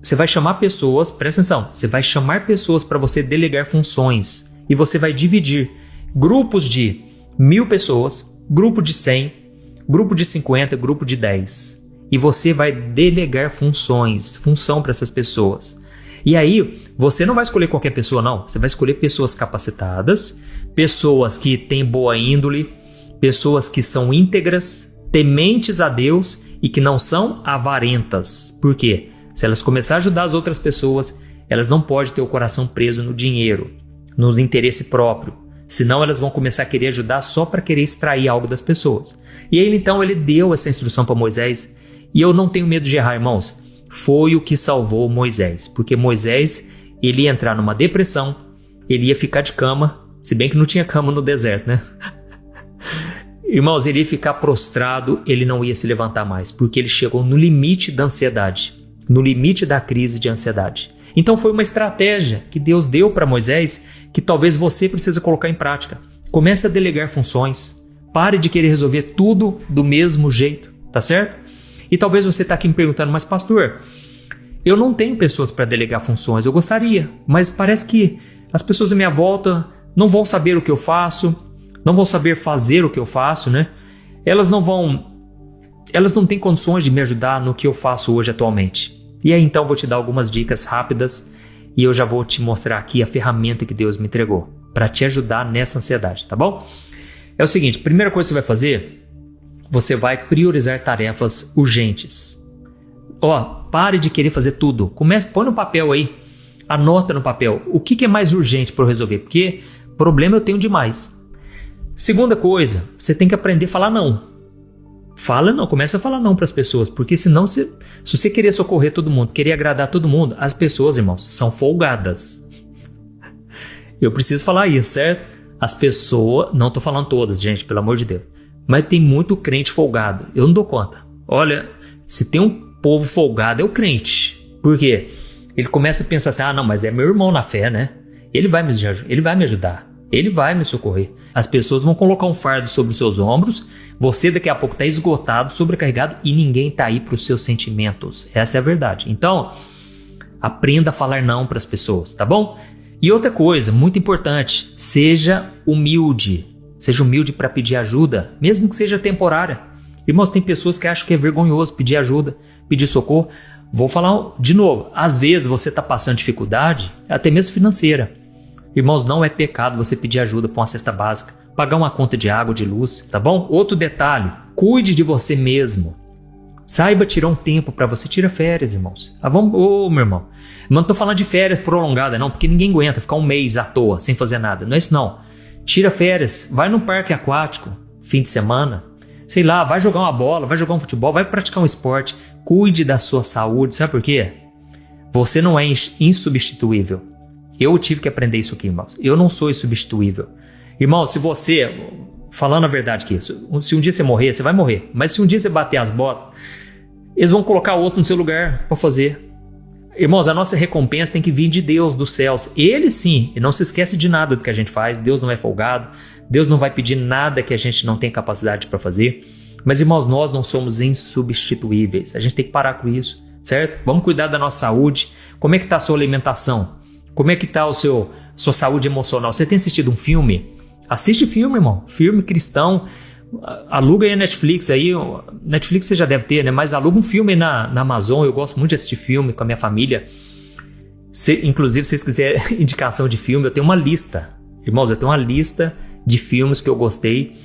você vai chamar pessoas, presta atenção, você vai chamar pessoas para você delegar funções e você vai dividir grupos de 1.000 pessoas, grupo de 100, grupo de 50, grupo de 10 e você vai delegar função para essas pessoas. E aí, você não vai escolher qualquer pessoa, não. Você vai escolher pessoas capacitadas, pessoas que têm boa índole, pessoas que são íntegras, tementes a Deus e que não são avarentas. Por quê? Se elas começarem a ajudar as outras pessoas, elas não podem ter o coração preso no dinheiro, no interesse próprio. Senão elas vão começar a querer ajudar só para querer extrair algo das pessoas. E aí, então, ele deu essa instrução para Moisés. E eu não tenho medo de errar, irmãos. Foi o que salvou Moisés, porque Moisés, ele ia entrar numa depressão, ele ia ficar de cama, se bem que não tinha cama no deserto, né? Irmãos, ele ia ficar prostrado, ele não ia se levantar mais, porque ele chegou no limite da ansiedade, no limite da crise de ansiedade. Então foi uma estratégia que Deus deu para Moisés, que talvez você precisa colocar em prática. Comece a delegar funções, pare de querer resolver tudo do mesmo jeito, tá certo? E talvez você está aqui me perguntando: mas pastor, eu não tenho pessoas para delegar funções, eu gostaria, mas parece que as pessoas à minha volta não vão saber o que eu faço, não vão saber fazer o que eu faço, né? Elas não têm condições de me ajudar no que eu faço hoje atualmente. E aí então vou te dar algumas dicas rápidas e eu já vou te mostrar aqui a ferramenta que Deus me entregou para te ajudar nessa ansiedade, tá bom? É o seguinte, primeira coisa que você vai fazer, você vai priorizar tarefas urgentes. Pare de querer fazer tudo. Põe no papel aí, anota no papel o que é mais urgente para eu resolver, porque problema eu tenho demais. Segunda coisa, você tem que aprender a falar não. Começa a falar não para as pessoas, porque senão, se você querer socorrer todo mundo, querer agradar todo mundo, as pessoas, irmãos, são folgadas. Eu preciso falar isso, certo? As pessoas, não estou falando todas, gente, pelo amor de Deus, mas tem muito crente folgado, eu não dou conta. Olha, se tem um povo folgado é o crente. Por quê? Ele começa a pensar assim: não, mas é meu irmão na fé, né? Ele vai me ajudar, ele vai me socorrer. As pessoas vão colocar um fardo sobre os seus ombros, você daqui a pouco está esgotado, sobrecarregado e ninguém está aí para os seus sentimentos. Essa é a verdade. Então, aprenda a falar não para as pessoas, tá bom? E outra coisa muito importante, seja humilde. Seja humilde para pedir ajuda, mesmo que seja temporária. Irmãos, tem pessoas que acham que é vergonhoso pedir ajuda, pedir socorro. Vou falar de novo, às vezes você está passando dificuldade, até mesmo financeira. Irmãos, não é pecado você pedir ajuda para uma cesta básica, pagar uma conta de água, de luz, tá bom? Outro detalhe, cuide de você mesmo. Saiba tirar um tempo para você. Tira férias, irmãos. Meu irmão. Não estou falando de férias prolongadas, não, porque ninguém aguenta ficar um mês à toa, sem fazer nada. Não é isso, não. Tira férias, vai no parque aquático, fim de semana. Sei lá, vai jogar uma bola, vai jogar um futebol, vai praticar um esporte. Cuide da sua saúde, sabe por quê? Você não é insubstituível. Eu tive que aprender isso aqui, irmãos. Eu não sou insubstituível. Irmão, se você, falando a verdade aqui, se um dia você morrer, você vai morrer. Mas se um dia você bater as botas, eles vão colocar outro no seu lugar para fazer. Irmãos, a nossa recompensa tem que vir de Deus, dos céus. Ele sim, e não se esquece de nada do que a gente faz. Deus não é folgado. Deus não vai pedir nada que a gente não tenha capacidade para fazer. Mas, irmãos, nós não somos insubstituíveis. A gente tem que parar com isso, certo? Vamos cuidar da nossa saúde. Como é que está a sua alimentação? Como é que está a sua saúde emocional? Você tem assistido um filme? Assiste filme, irmão. Filme cristão. Aluga aí a Netflix. Netflix você já deve ter, né? Mas aluga um filme aí na Amazon. Eu gosto muito de assistir filme com a minha família. Inclusive, se vocês quiserem indicação de filme, eu tenho uma lista. Irmãos, eu tenho uma lista de filmes que eu gostei.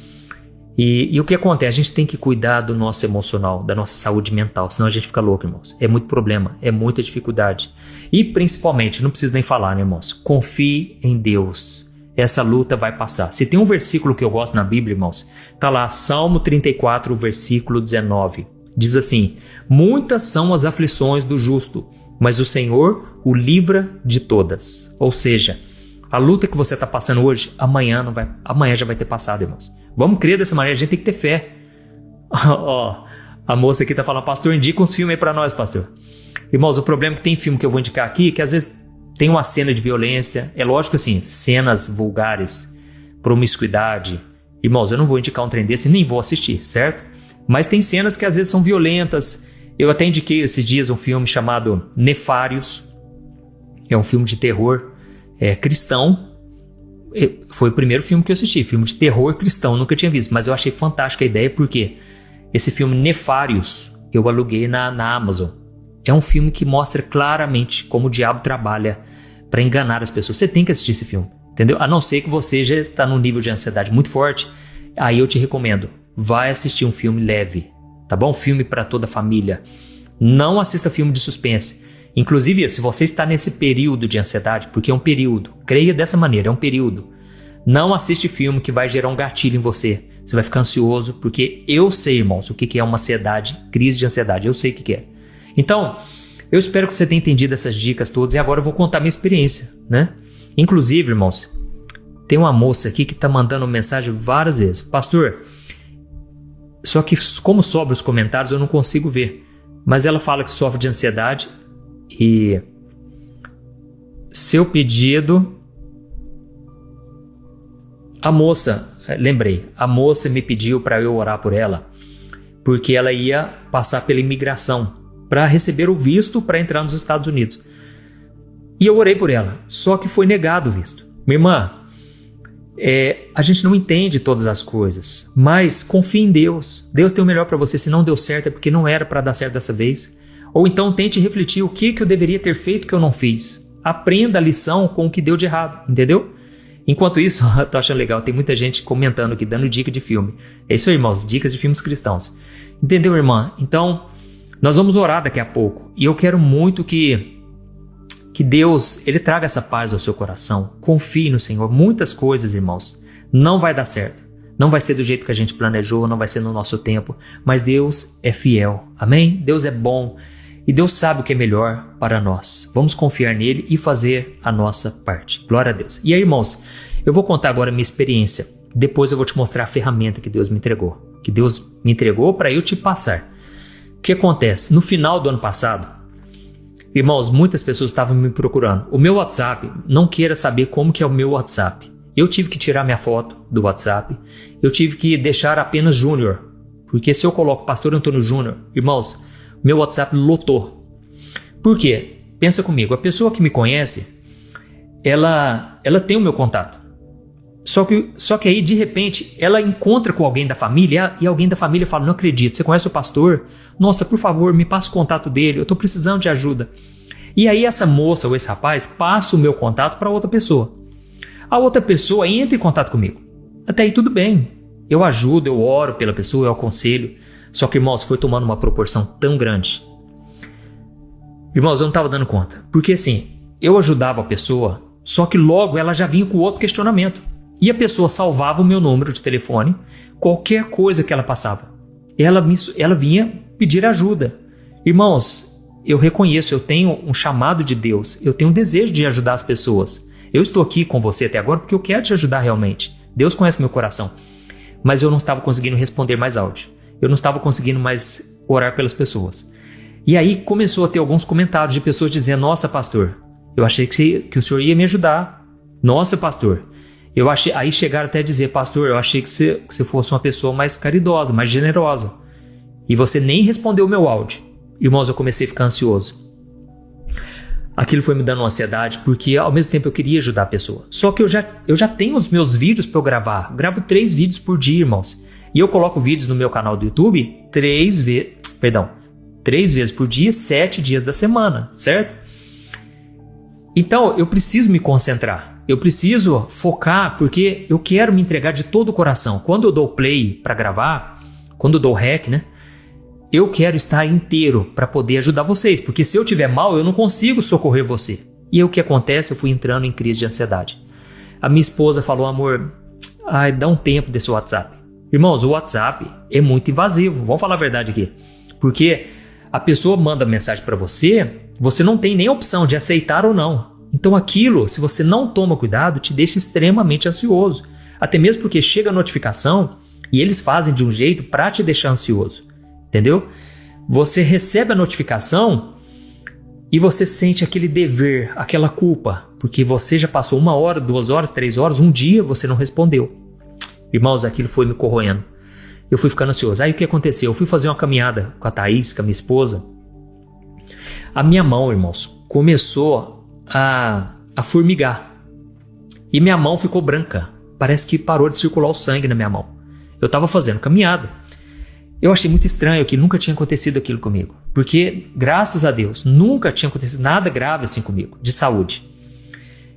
E o que acontece? A gente tem que cuidar do nosso emocional, da nossa saúde mental, senão a gente fica louco, irmãos. É muito problema, é muita dificuldade. E principalmente, não preciso nem falar, né, irmãos? Confie em Deus. Essa luta vai passar. Se tem um versículo que eu gosto na Bíblia, irmãos, tá lá, Salmo 34, versículo 19. Diz assim: muitas são as aflições do justo, mas o Senhor o livra de todas. Ou seja, a luta que você está passando hoje, amanhã já vai ter passado, irmãos. Vamos crer dessa maneira, a gente tem que ter fé. Ó, a moça aqui está falando, pastor, indica uns filmes aí para nós, pastor. Irmãos, o problema é que tem filme que eu vou indicar aqui, que às vezes tem uma cena de violência, é lógico assim, cenas vulgares, promiscuidade. Irmãos, eu não vou indicar um trem desse, nem vou assistir, certo? Mas tem cenas que às vezes são violentas. Eu até indiquei esses dias um filme chamado Nefários. É um filme de terror cristão. Foi o primeiro filme que eu assisti, filme de terror cristão, nunca tinha visto. Mas eu achei fantástica a ideia porque esse filme Nefários eu aluguei na Amazon. É um filme que mostra claramente como o diabo trabalha para enganar as pessoas. Você tem que assistir esse filme, entendeu? A não ser que você já está num nível de ansiedade muito forte, aí eu te recomendo, vai assistir um filme leve, tá bom? Filme para toda a família. Não assista filme de suspense. Inclusive, se você está nesse período de ansiedade, porque é um período, creia dessa maneira, é um período. Não assiste filme que vai gerar um gatilho em você. Você vai ficar ansioso, porque eu sei, irmãos, o que é uma ansiedade, crise de ansiedade, eu sei o que é. Então, eu espero que você tenha entendido essas dicas todas e agora eu vou contar minha experiência, né? Inclusive, irmãos, tem uma moça aqui que está mandando mensagem várias vezes. Pastor, só que como sobra os comentários eu não consigo ver. Mas ela fala que sofre de ansiedade e seu pedido... A moça me pediu para eu orar por ela porque ela ia passar pela imigração para receber o visto para entrar nos Estados Unidos. E eu orei por ela, só que foi negado o visto. Minha irmã, a gente não entende todas as coisas, mas confie em Deus. Deus tem o melhor para você. Se não deu certo é porque não era para dar certo dessa vez. Ou então tente refletir o que eu deveria ter feito que eu não fiz. Aprenda a lição com o que deu de errado, entendeu? Enquanto isso, eu tô achando legal, tem muita gente comentando aqui, dando dica de filme. É isso aí, irmãos, dicas de filmes cristãos. Entendeu, irmã? Então, nós vamos orar daqui a pouco. E eu quero muito que Deus, Ele traga essa paz ao seu coração. Confie no Senhor. Muitas coisas, irmãos, não vai dar certo. Não vai ser do jeito que a gente planejou, não vai ser no nosso tempo. Mas Deus é fiel. Amém? Deus é bom. E Deus sabe o que é melhor para nós. Vamos confiar nele e fazer a nossa parte. Glória a Deus. E aí, irmãos, eu vou contar agora a minha experiência. Depois eu vou te mostrar a ferramenta que Deus me entregou. Que Deus me entregou para eu te passar. O que acontece? No final do ano passado, irmãos, muitas pessoas estavam me procurando. O meu WhatsApp, não queira saber como que é o meu WhatsApp. Eu tive que tirar minha foto do WhatsApp. Eu tive que deixar apenas Júnior. Porque se eu coloco Pastor Antônio Júnior, irmãos, meu WhatsApp lotou. Por quê? Pensa comigo, a pessoa que me conhece, ela tem o meu contato. Só que aí, de repente, ela encontra com alguém da família e alguém da família fala, não acredito, você conhece o pastor? Nossa, por favor, me passa o contato dele, eu estou precisando de ajuda. E aí essa moça ou esse rapaz passa o meu contato para outra pessoa. A outra pessoa entra em contato comigo. Até aí tudo bem. Eu ajudo, eu oro pela pessoa, eu aconselho. Só que, irmãos, foi tomando uma proporção tão grande. Irmãos, eu não estava dando conta. Porque assim, eu ajudava a pessoa, só que logo ela já vinha com outro questionamento. E a pessoa salvava o meu número de telefone, qualquer coisa que ela passava. Ela vinha pedir ajuda. Irmãos, eu reconheço, eu tenho um chamado de Deus, eu tenho um desejo de ajudar as pessoas. Eu estou aqui com você até agora porque eu quero te ajudar realmente. Deus conhece meu coração. Mas eu não estava conseguindo responder mais áudio. Eu não estava conseguindo mais orar pelas pessoas. E aí começou a ter alguns comentários de pessoas dizendo, nossa, pastor, eu achei que o senhor ia me ajudar. Nossa, pastor. Aí chegaram até a dizer, pastor, eu achei que você fosse uma pessoa mais caridosa, mais generosa. E você nem respondeu o meu áudio. Irmãos, eu comecei a ficar ansioso. Aquilo foi me dando uma ansiedade, porque ao mesmo tempo eu queria ajudar a pessoa. Só que eu já tenho os meus vídeos para eu gravar. Gravo 3 vídeos por dia, irmãos. E eu coloco vídeos no meu canal do YouTube 3 vezes por dia, 7 dias da semana, certo? Então, eu preciso me concentrar. Eu preciso focar porque eu quero me entregar de todo o coração. Quando eu dou play para gravar, quando eu dou rec, né? Eu quero estar inteiro para poder ajudar vocês. Porque se eu estiver mal, eu não consigo socorrer você. E aí o que acontece? Eu fui entrando em crise de ansiedade. A minha esposa falou, amor, dá um tempo desse WhatsApp. Irmãos, o WhatsApp é muito invasivo. Vamos falar a verdade aqui. Porque a pessoa manda mensagem para você Você não tem nem a opção de aceitar ou não. Então aquilo, se você não toma cuidado, te deixa extremamente ansioso. Até mesmo porque chega a notificação e eles fazem de um jeito para te deixar ansioso. Entendeu? Você recebe a notificação e você sente aquele dever, aquela culpa, porque você já passou 1 hora, 2 horas, 3 horas, um dia você não respondeu. Irmãos, aquilo foi me corroendo. Eu fui ficando ansioso. Aí o que aconteceu? Eu fui fazer uma caminhada com a Thaís, com a minha esposa. A minha mão, irmãos, começou a formigar. E minha mão ficou branca. Parece que parou de circular o sangue na minha mão. Eu estava fazendo caminhada. Eu achei muito estranho que nunca tinha acontecido aquilo comigo. Porque, graças a Deus, nunca tinha acontecido nada grave assim comigo, de saúde.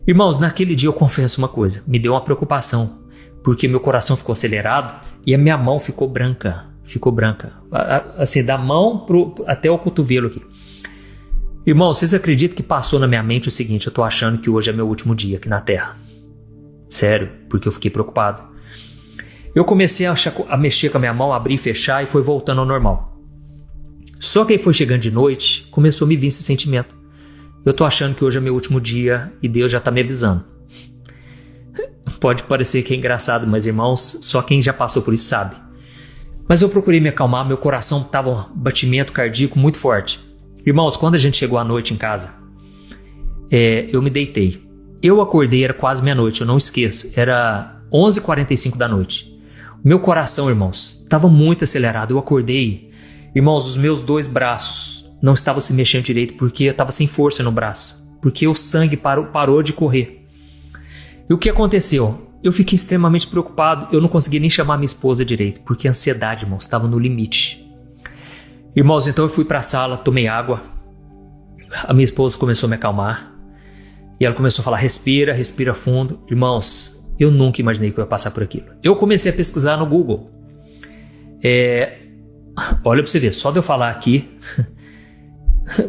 Irmãos, naquele dia eu confesso uma coisa. Me deu uma preocupação. Porque meu coração ficou acelerado e a minha mão ficou branca. Ficou branca. Assim, da mão até o cotovelo aqui. Irmãos, vocês acreditam que passou na minha mente o seguinte: eu tô achando que hoje é meu último dia aqui na Terra. Sério, porque eu fiquei preocupado. Eu comecei a mexer com a minha mão, abrir e fechar, e foi voltando ao normal. Só que aí foi chegando de noite, começou a me vir esse sentimento. Eu tô achando que hoje é meu último dia e Deus já tá me avisando. Pode parecer que é engraçado, mas irmãos, só quem já passou por isso sabe. Mas eu procurei me acalmar, meu coração tava um batimento cardíaco muito forte. Irmãos, quando a gente chegou à noite em casa, eu me deitei. Eu acordei, era quase meia-noite, eu não esqueço. Era 11h45 da noite. O meu coração, irmãos, estava muito acelerado. Eu acordei. Irmãos, os meus 2 braços não estavam se mexendo direito porque eu estava sem força no braço. Porque o sangue parou de correr. E o que aconteceu? Eu fiquei extremamente preocupado. Eu não conseguia nem chamar minha esposa direito. Porque a ansiedade, irmãos, estava no limite. Irmãos, então eu fui para a sala, tomei água. A minha esposa começou a me acalmar. E ela começou a falar: respira, respira fundo. Irmãos, eu nunca imaginei que eu ia passar por aquilo. Eu comecei a pesquisar no Google. Olha para você ver, só de eu falar aqui...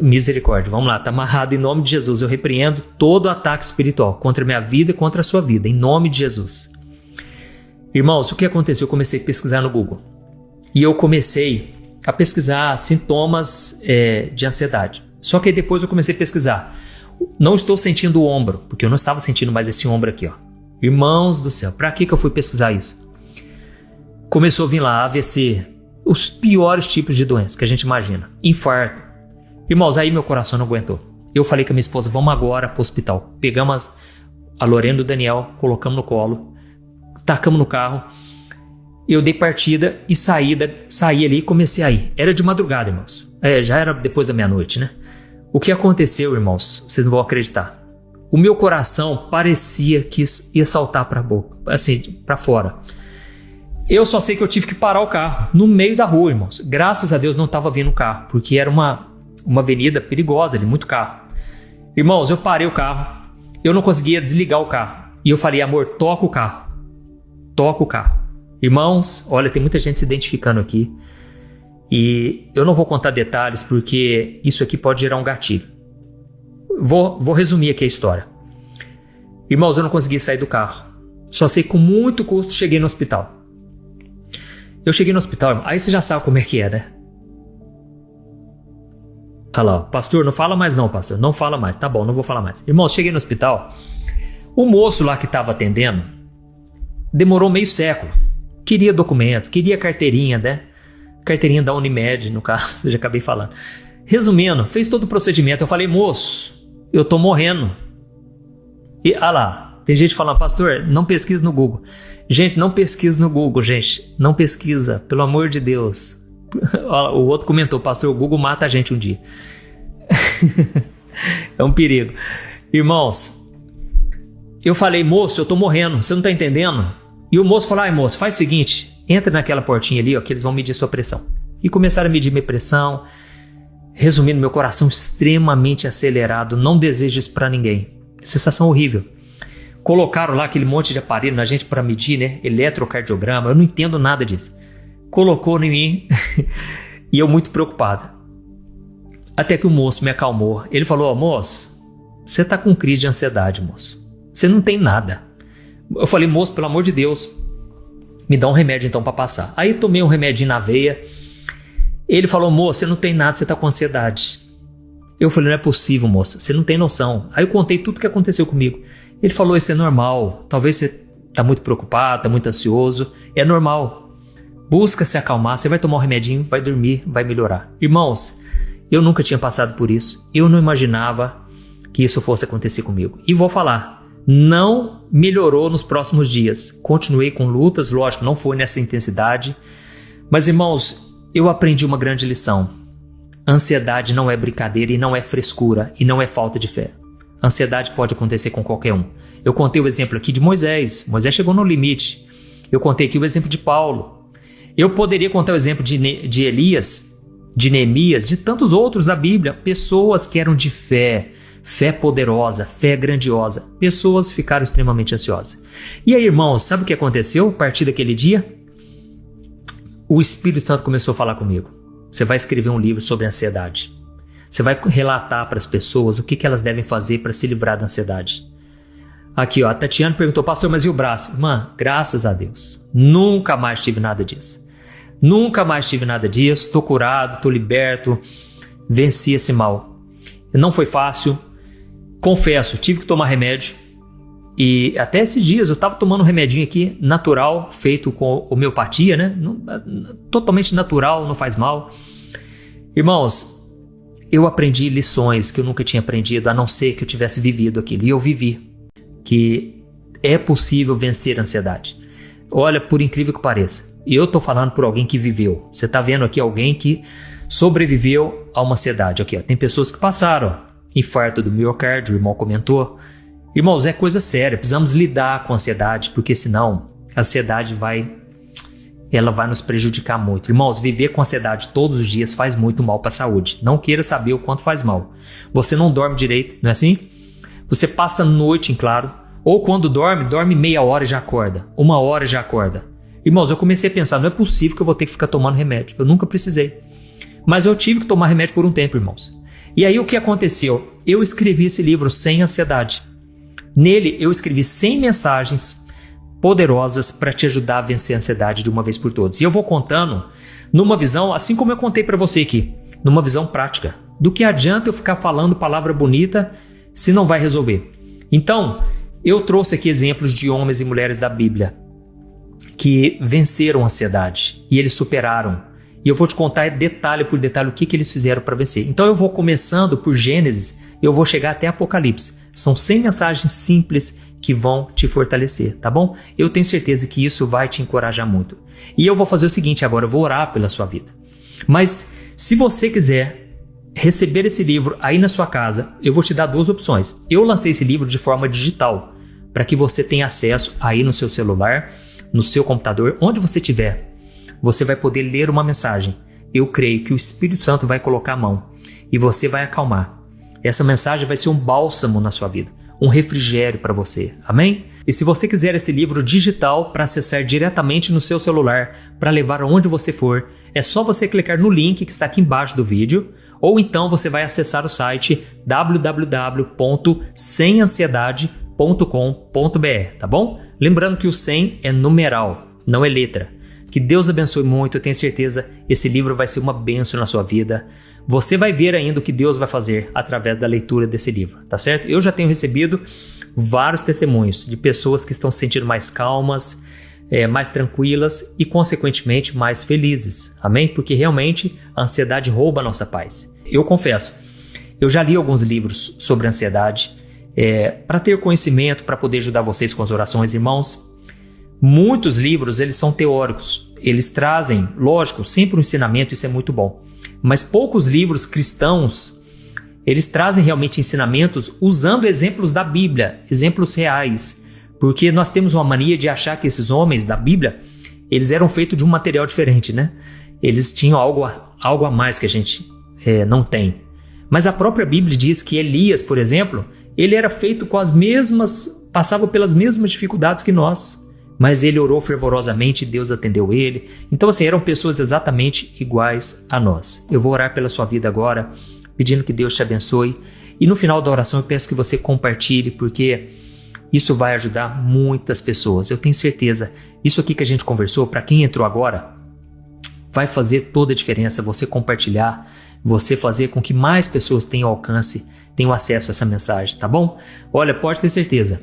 Misericórdia, vamos lá, tá amarrado em nome de Jesus. Eu repreendo todo ataque espiritual contra a minha vida e contra a sua vida, em nome de Jesus. Irmãos, o que aconteceu? Eu comecei a pesquisar no Google. E eu comecei a pesquisar sintomas de ansiedade. Só que depois eu comecei a pesquisar. Não estou sentindo o ombro, porque eu não estava sentindo mais esse ombro aqui, ó. Irmãos do céu, para que eu fui pesquisar isso? Começou a vir lá AVC, os piores tipos de doenças que a gente imagina. Infarto. Irmãos, aí meu coração não aguentou. Eu falei com a minha esposa: vamos agora pro hospital. Pegamos a Lorena e o Daniel, colocamos no colo, tacamos no carro. Eu dei partida e saí ali e comecei a ir. Era de madrugada, irmãos. Já era depois da meia-noite, né? O que aconteceu, irmãos? Vocês não vão acreditar. O meu coração parecia que ia saltar para boca, assim, para fora. Eu só sei que eu tive que parar o carro no meio da rua, irmãos. Graças a Deus não estava vindo carro, porque era uma avenida perigosa ali, muito carro. Irmãos, eu parei o carro, eu não conseguia desligar o carro. E eu falei: amor, toca o carro. Toca o carro. Irmãos, olha, tem muita gente se identificando aqui. E eu não vou contar detalhes porque isso aqui pode gerar um gatilho. Vou resumir aqui a história. Irmãos, eu não consegui sair do carro. Só sei que com muito custo cheguei no hospital. Eu cheguei no hospital, irmão, aí você já sabe como é que é, né? Olha lá, pastor, não fala mais não, pastor. Não fala mais, tá bom, não vou falar mais. Irmãos, cheguei no hospital. O moço lá que estava atendendo demorou meio século. Queria documento, queria carteirinha, né? Carteirinha da Unimed, no caso, já acabei falando. Resumindo, fez todo o procedimento. Eu falei: moço, eu tô morrendo. E, lá, tem gente falando: pastor, não pesquisa no Google. Gente, não pesquisa no Google, gente. Não pesquisa, pelo amor de Deus. O outro comentou: pastor, o Google mata a gente um dia. É um perigo. Irmãos, eu falei: moço, eu tô morrendo, você não tá entendendo? E o moço falou: ai, moço, faz o seguinte, entra naquela portinha ali, ó, que eles vão medir sua pressão. E começaram a medir minha pressão. Resumindo, meu coração extremamente acelerado. Não desejo isso pra ninguém. Sensação horrível. Colocaram lá aquele monte de aparelho na gente para medir, né? Eletrocardiograma. Eu não entendo nada disso. Colocou em mim e eu muito preocupado. Até que o moço me acalmou. Ele falou: ó, moço, você tá com crise de ansiedade, moço. Você não tem nada. Eu falei: moço, pelo amor de Deus, me dá um remédio então para passar. Aí tomei um remedinho na veia. Ele falou: moço, você não tem nada, você tá com ansiedade. Eu falei, não é possível, moça, você não tem noção. Aí eu contei tudo o que aconteceu comigo. Ele falou, isso é normal, talvez você está muito preocupado, está muito ansioso, é normal. Busca se acalmar, você vai tomar um remedinho, vai dormir, vai melhorar. Irmãos, eu nunca tinha passado por isso, eu não imaginava que isso fosse acontecer comigo. E vou falar, não melhorou nos próximos dias. Continuei com lutas, lógico, não foi nessa intensidade. Mas, irmãos, eu aprendi uma grande lição. Ansiedade não é brincadeira e não é frescura e não é falta de fé. Ansiedade pode acontecer com qualquer um. Eu contei o exemplo aqui de Moisés. Moisés chegou no limite. Eu contei aqui o exemplo de Paulo. Eu poderia contar o exemplo de Elias, de Neemias, de tantos outros da Bíblia. Pessoas que eram de fé, fé poderosa, fé grandiosa. Pessoas ficaram extremamente ansiosas. E aí, irmãos, sabe o que aconteceu a partir daquele dia? O Espírito Santo começou a falar comigo. Você vai escrever um livro sobre ansiedade. Você vai relatar para as pessoas o que elas devem fazer para se livrar da ansiedade. Aqui, ó, a Tatiana perguntou, pastor, mas e o braço? Irmã, graças a Deus, nunca mais tive nada disso. Nunca mais tive nada disso, estou curado, estou liberto, venci esse mal. Não foi fácil, confesso, tive que tomar remédio. E até esses dias eu estava tomando um remedinho aqui, natural, feito com homeopatia, né? Totalmente natural, não faz mal. Irmãos, eu aprendi lições que eu nunca tinha aprendido, a não ser que eu tivesse vivido aquilo. E eu vivi que é possível vencer a ansiedade. Olha, por incrível que pareça, eu estou falando por alguém que viveu. Você está vendo aqui alguém que sobreviveu a uma ansiedade. Aqui, ó, tem pessoas que passaram, ó, infarto do miocárdio, o irmão comentou. Irmãos, é coisa séria, precisamos lidar com a ansiedade, porque senão a ansiedade vai nos prejudicar muito. Irmãos, viver com ansiedade todos os dias faz muito mal para a saúde. Não queira saber o quanto faz mal. Você não dorme direito, não é assim? Você passa a noite em claro, ou quando dorme meia hora e já acorda, 1 hora e já acorda. Irmãos, eu comecei a pensar, não é possível que eu vou ter que ficar tomando remédio. Eu nunca precisei. Mas eu tive que tomar remédio por um tempo, irmãos. E aí o que aconteceu? Eu escrevi esse livro Sem Ansiedade. Nele eu escrevi 100 mensagens poderosas para te ajudar a vencer a ansiedade de uma vez por todas. E eu vou contando numa visão, assim como eu contei para você aqui, numa visão prática. Do que adianta eu ficar falando palavra bonita se não vai resolver? Então, eu trouxe aqui exemplos de homens e mulheres da Bíblia que venceram a ansiedade e eles superaram. E eu vou te contar detalhe por detalhe o que eles fizeram para vencer. Então eu vou começando por Gênesis e eu vou chegar até Apocalipse. São 100 mensagens simples que vão te fortalecer, tá bom? Eu tenho certeza que isso vai te encorajar muito. E eu vou fazer o seguinte agora, eu vou orar pela sua vida. Mas se você quiser receber esse livro aí na sua casa, eu vou te dar 2 opções. Eu lancei esse livro de forma digital, para que você tenha acesso aí no seu celular, no seu computador, onde você estiver. Você vai poder ler uma mensagem. Eu creio que o Espírito Santo vai colocar a mão e você vai acalmar. Essa mensagem vai ser um bálsamo na sua vida, um refrigério para você. Amém? E se você quiser esse livro digital para acessar diretamente no seu celular, para levar aonde você for, é só você clicar no link que está aqui embaixo do vídeo, ou então você vai acessar o site www.semansiedade.com.br, tá bom? Lembrando que o 100 é numeral, não é letra. Que Deus abençoe muito, eu tenho certeza esse livro vai ser uma bênção na sua vida. Você vai ver ainda o que Deus vai fazer através da leitura desse livro, tá certo? Eu já tenho recebido vários testemunhos de pessoas que estão se sentindo mais calmas, mais tranquilas e, consequentemente, mais felizes. Amém? Porque realmente a ansiedade rouba a nossa paz. Eu confesso, eu já li alguns livros sobre ansiedade para ter conhecimento, para poder ajudar vocês com as orações, irmãos. Muitos livros, eles são teóricos, eles trazem, lógico, sempre um ensinamento, isso é muito bom, mas poucos livros cristãos, eles trazem realmente ensinamentos usando exemplos da Bíblia, exemplos reais, porque nós temos uma mania de achar que esses homens da Bíblia, eles eram feitos de um material diferente, né? Eles tinham algo a mais que a gente não tem. Mas a própria Bíblia diz que Elias, por exemplo, ele era feito com passava pelas mesmas dificuldades que nós. Mas ele orou fervorosamente e Deus atendeu ele. Então, assim, eram pessoas exatamente iguais a nós. Eu vou orar pela sua vida agora, pedindo que Deus te abençoe. E no final da oração eu peço que você compartilhe, porque isso vai ajudar muitas pessoas. Eu tenho certeza, isso aqui que a gente conversou, para quem entrou agora, vai fazer toda a diferença você compartilhar, você fazer com que mais pessoas tenham alcance, tenham acesso a essa mensagem, tá bom? Olha, pode ter certeza,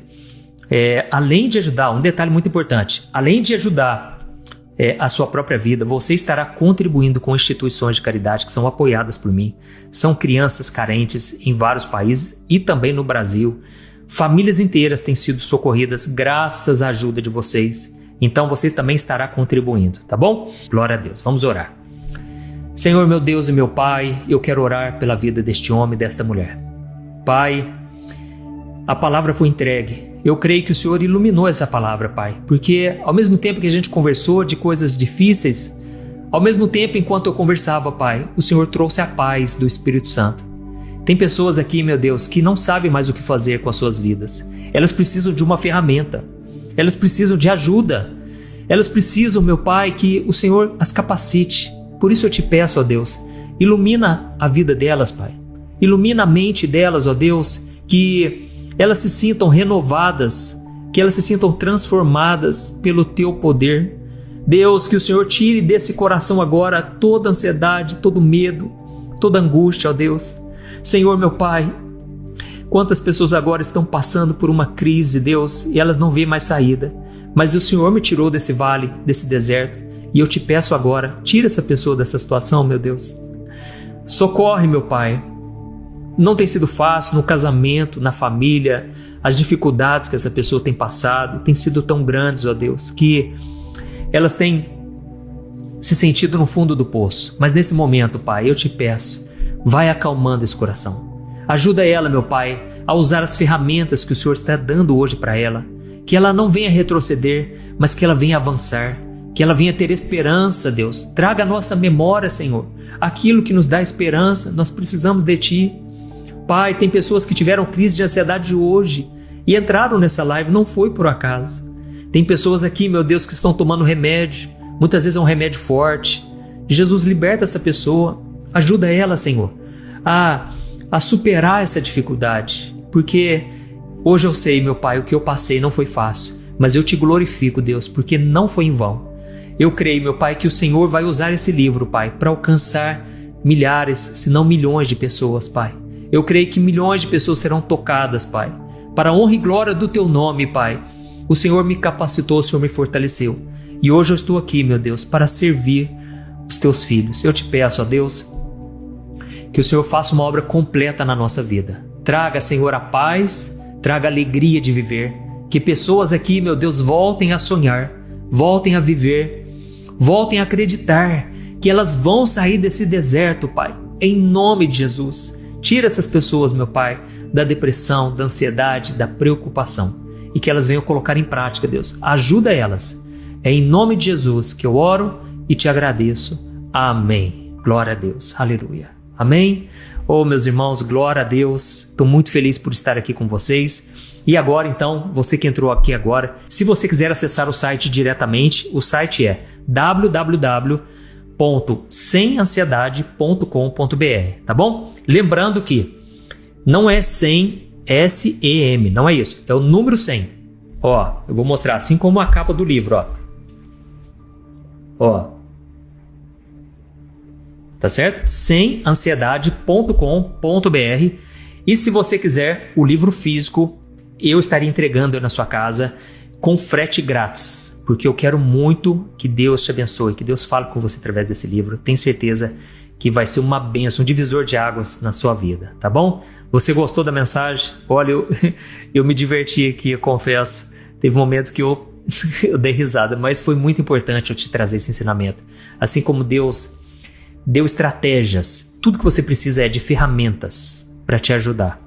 além de ajudar, um detalhe muito importante, além de ajudar a sua própria vida, você estará contribuindo com instituições de caridade que são apoiadas por mim. São crianças carentes em vários países e também no Brasil. Famílias inteiras têm sido socorridas graças à ajuda de vocês. Então você também estará contribuindo, tá bom? Glória a Deus. Vamos orar. Senhor, meu Deus e meu Pai, eu quero orar pela vida deste homem e desta mulher. Pai, a palavra foi entregue. Eu creio que o Senhor iluminou essa palavra, Pai, porque ao mesmo tempo que a gente conversou de coisas difíceis, ao mesmo tempo enquanto eu conversava, Pai, o Senhor trouxe a paz do Espírito Santo. Tem pessoas aqui, meu Deus, que não sabem mais o que fazer com as suas vidas. Elas precisam de uma ferramenta, elas precisam de ajuda, elas precisam, meu Pai, que o Senhor as capacite. Por isso eu te peço, ó Deus, ilumina a vida delas, Pai. Ilumina a mente delas, ó Deus, que elas se sintam renovadas, que elas se sintam transformadas pelo Teu poder. Deus, que o Senhor tire desse coração agora toda ansiedade, todo medo, toda angústia, ó Deus. Senhor, meu Pai, quantas pessoas agora estão passando por uma crise, Deus, e elas não veem mais saída. Mas o Senhor me tirou desse vale, desse deserto, e eu te peço agora, tira essa pessoa dessa situação, meu Deus. Socorre, meu Pai. Não tem sido fácil no casamento, na família, as dificuldades que essa pessoa tem passado têm sido tão grandes, ó Deus, que elas têm se sentido no fundo do poço. Mas nesse momento, Pai, eu te peço, vai acalmando esse coração. Ajuda ela, meu Pai, a usar as ferramentas que o Senhor está dando hoje para ela, que ela não venha retroceder, mas que ela venha avançar, que ela venha ter esperança, Deus. Traga à nossa memória, Senhor, aquilo que nos dá esperança. Nós precisamos de Ti. Pai, tem pessoas que tiveram crise de ansiedade hoje e entraram nessa live, não foi por acaso. Tem pessoas aqui, meu Deus, que estão tomando remédio, muitas vezes é um remédio forte. Jesus, liberta essa pessoa, ajuda ela, Senhor, a superar essa dificuldade, porque hoje eu sei, meu Pai, o que eu passei não foi fácil, mas eu te glorifico, Deus, porque não foi em vão. Eu creio, meu Pai, que o Senhor vai usar esse livro, Pai, para alcançar milhares, se não milhões de pessoas, Pai. Eu creio que milhões de pessoas serão tocadas, Pai. Para a honra e glória do Teu nome, Pai. O Senhor me capacitou, o Senhor me fortaleceu. E hoje eu estou aqui, meu Deus, para servir os Teus filhos. Eu te peço, ó Deus, que o Senhor faça uma obra completa na nossa vida. Traga, Senhor, a paz, traga a alegria de viver. Que pessoas aqui, meu Deus, voltem a sonhar, voltem a viver, voltem a acreditar que elas vão sair desse deserto, Pai. Em nome de Jesus. Tira essas pessoas, meu Pai, da depressão, da ansiedade, da preocupação e que elas venham colocar em prática, Deus. Ajuda elas. É em nome de Jesus que eu oro e te agradeço. Amém. Glória a Deus. Aleluia. Amém. Oh, meus irmãos, glória a Deus. Estou muito feliz por estar aqui com vocês. E agora, então, você que entrou aqui agora, se você quiser acessar o site diretamente, o site é www.semansiedade.com.br, tá bom? Lembrando que não é 100 SEM, não é isso, é o número 100. Ó, eu vou mostrar assim como a capa do livro, ó. Ó. Tá certo? semansiedade.com.br. E se você quiser o livro físico, eu estaria entregando na sua casa com frete grátis, porque eu quero muito que Deus te abençoe, que Deus fale com você através desse livro. Tenho certeza que vai ser uma bênção, um divisor de águas na sua vida, tá bom? Você gostou da mensagem? Olha, eu me diverti aqui, eu confesso. Teve momentos que eu dei risada, mas foi muito importante eu te trazer esse ensinamento. Assim como Deus deu estratégias, tudo que você precisa é de ferramentas para te ajudar,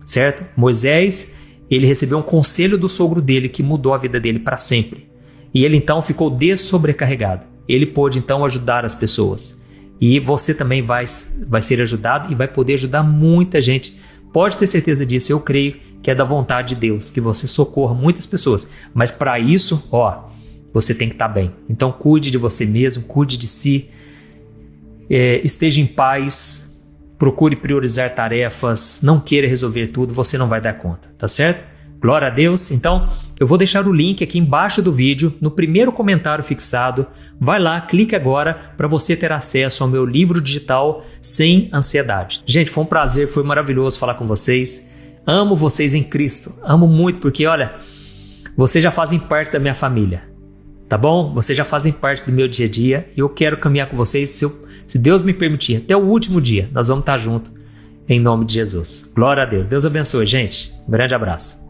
certo? Moisés, ele recebeu um conselho do sogro dele que mudou a vida dele para sempre. E ele então ficou dessobrecarregado. Ele pôde então ajudar as pessoas. E você também vai ser ajudado e vai poder ajudar muita gente. Pode ter certeza disso, eu creio que é da vontade de Deus, que você socorra muitas pessoas. Mas para isso, ó, você tem que estar bem. Então cuide de você mesmo, cuide de si, esteja em paz. Procure priorizar tarefas, não queira resolver tudo, você não vai dar conta, tá certo? Glória a Deus. Então, Eu vou deixar o link aqui embaixo do vídeo, no primeiro comentário fixado. Vai lá, clique agora para você ter acesso ao meu livro digital Sem Ansiedade. Gente, foi um prazer, foi maravilhoso falar com vocês. Amo vocês em Cristo, amo muito porque, olha, vocês já fazem parte da minha família, tá bom? Vocês já fazem parte do meu dia a dia e eu quero caminhar com vocês, se Deus me permitir, até o último dia. Nós vamos estar juntos, em nome de Jesus. Glória a Deus. Deus abençoe, gente. Um grande abraço.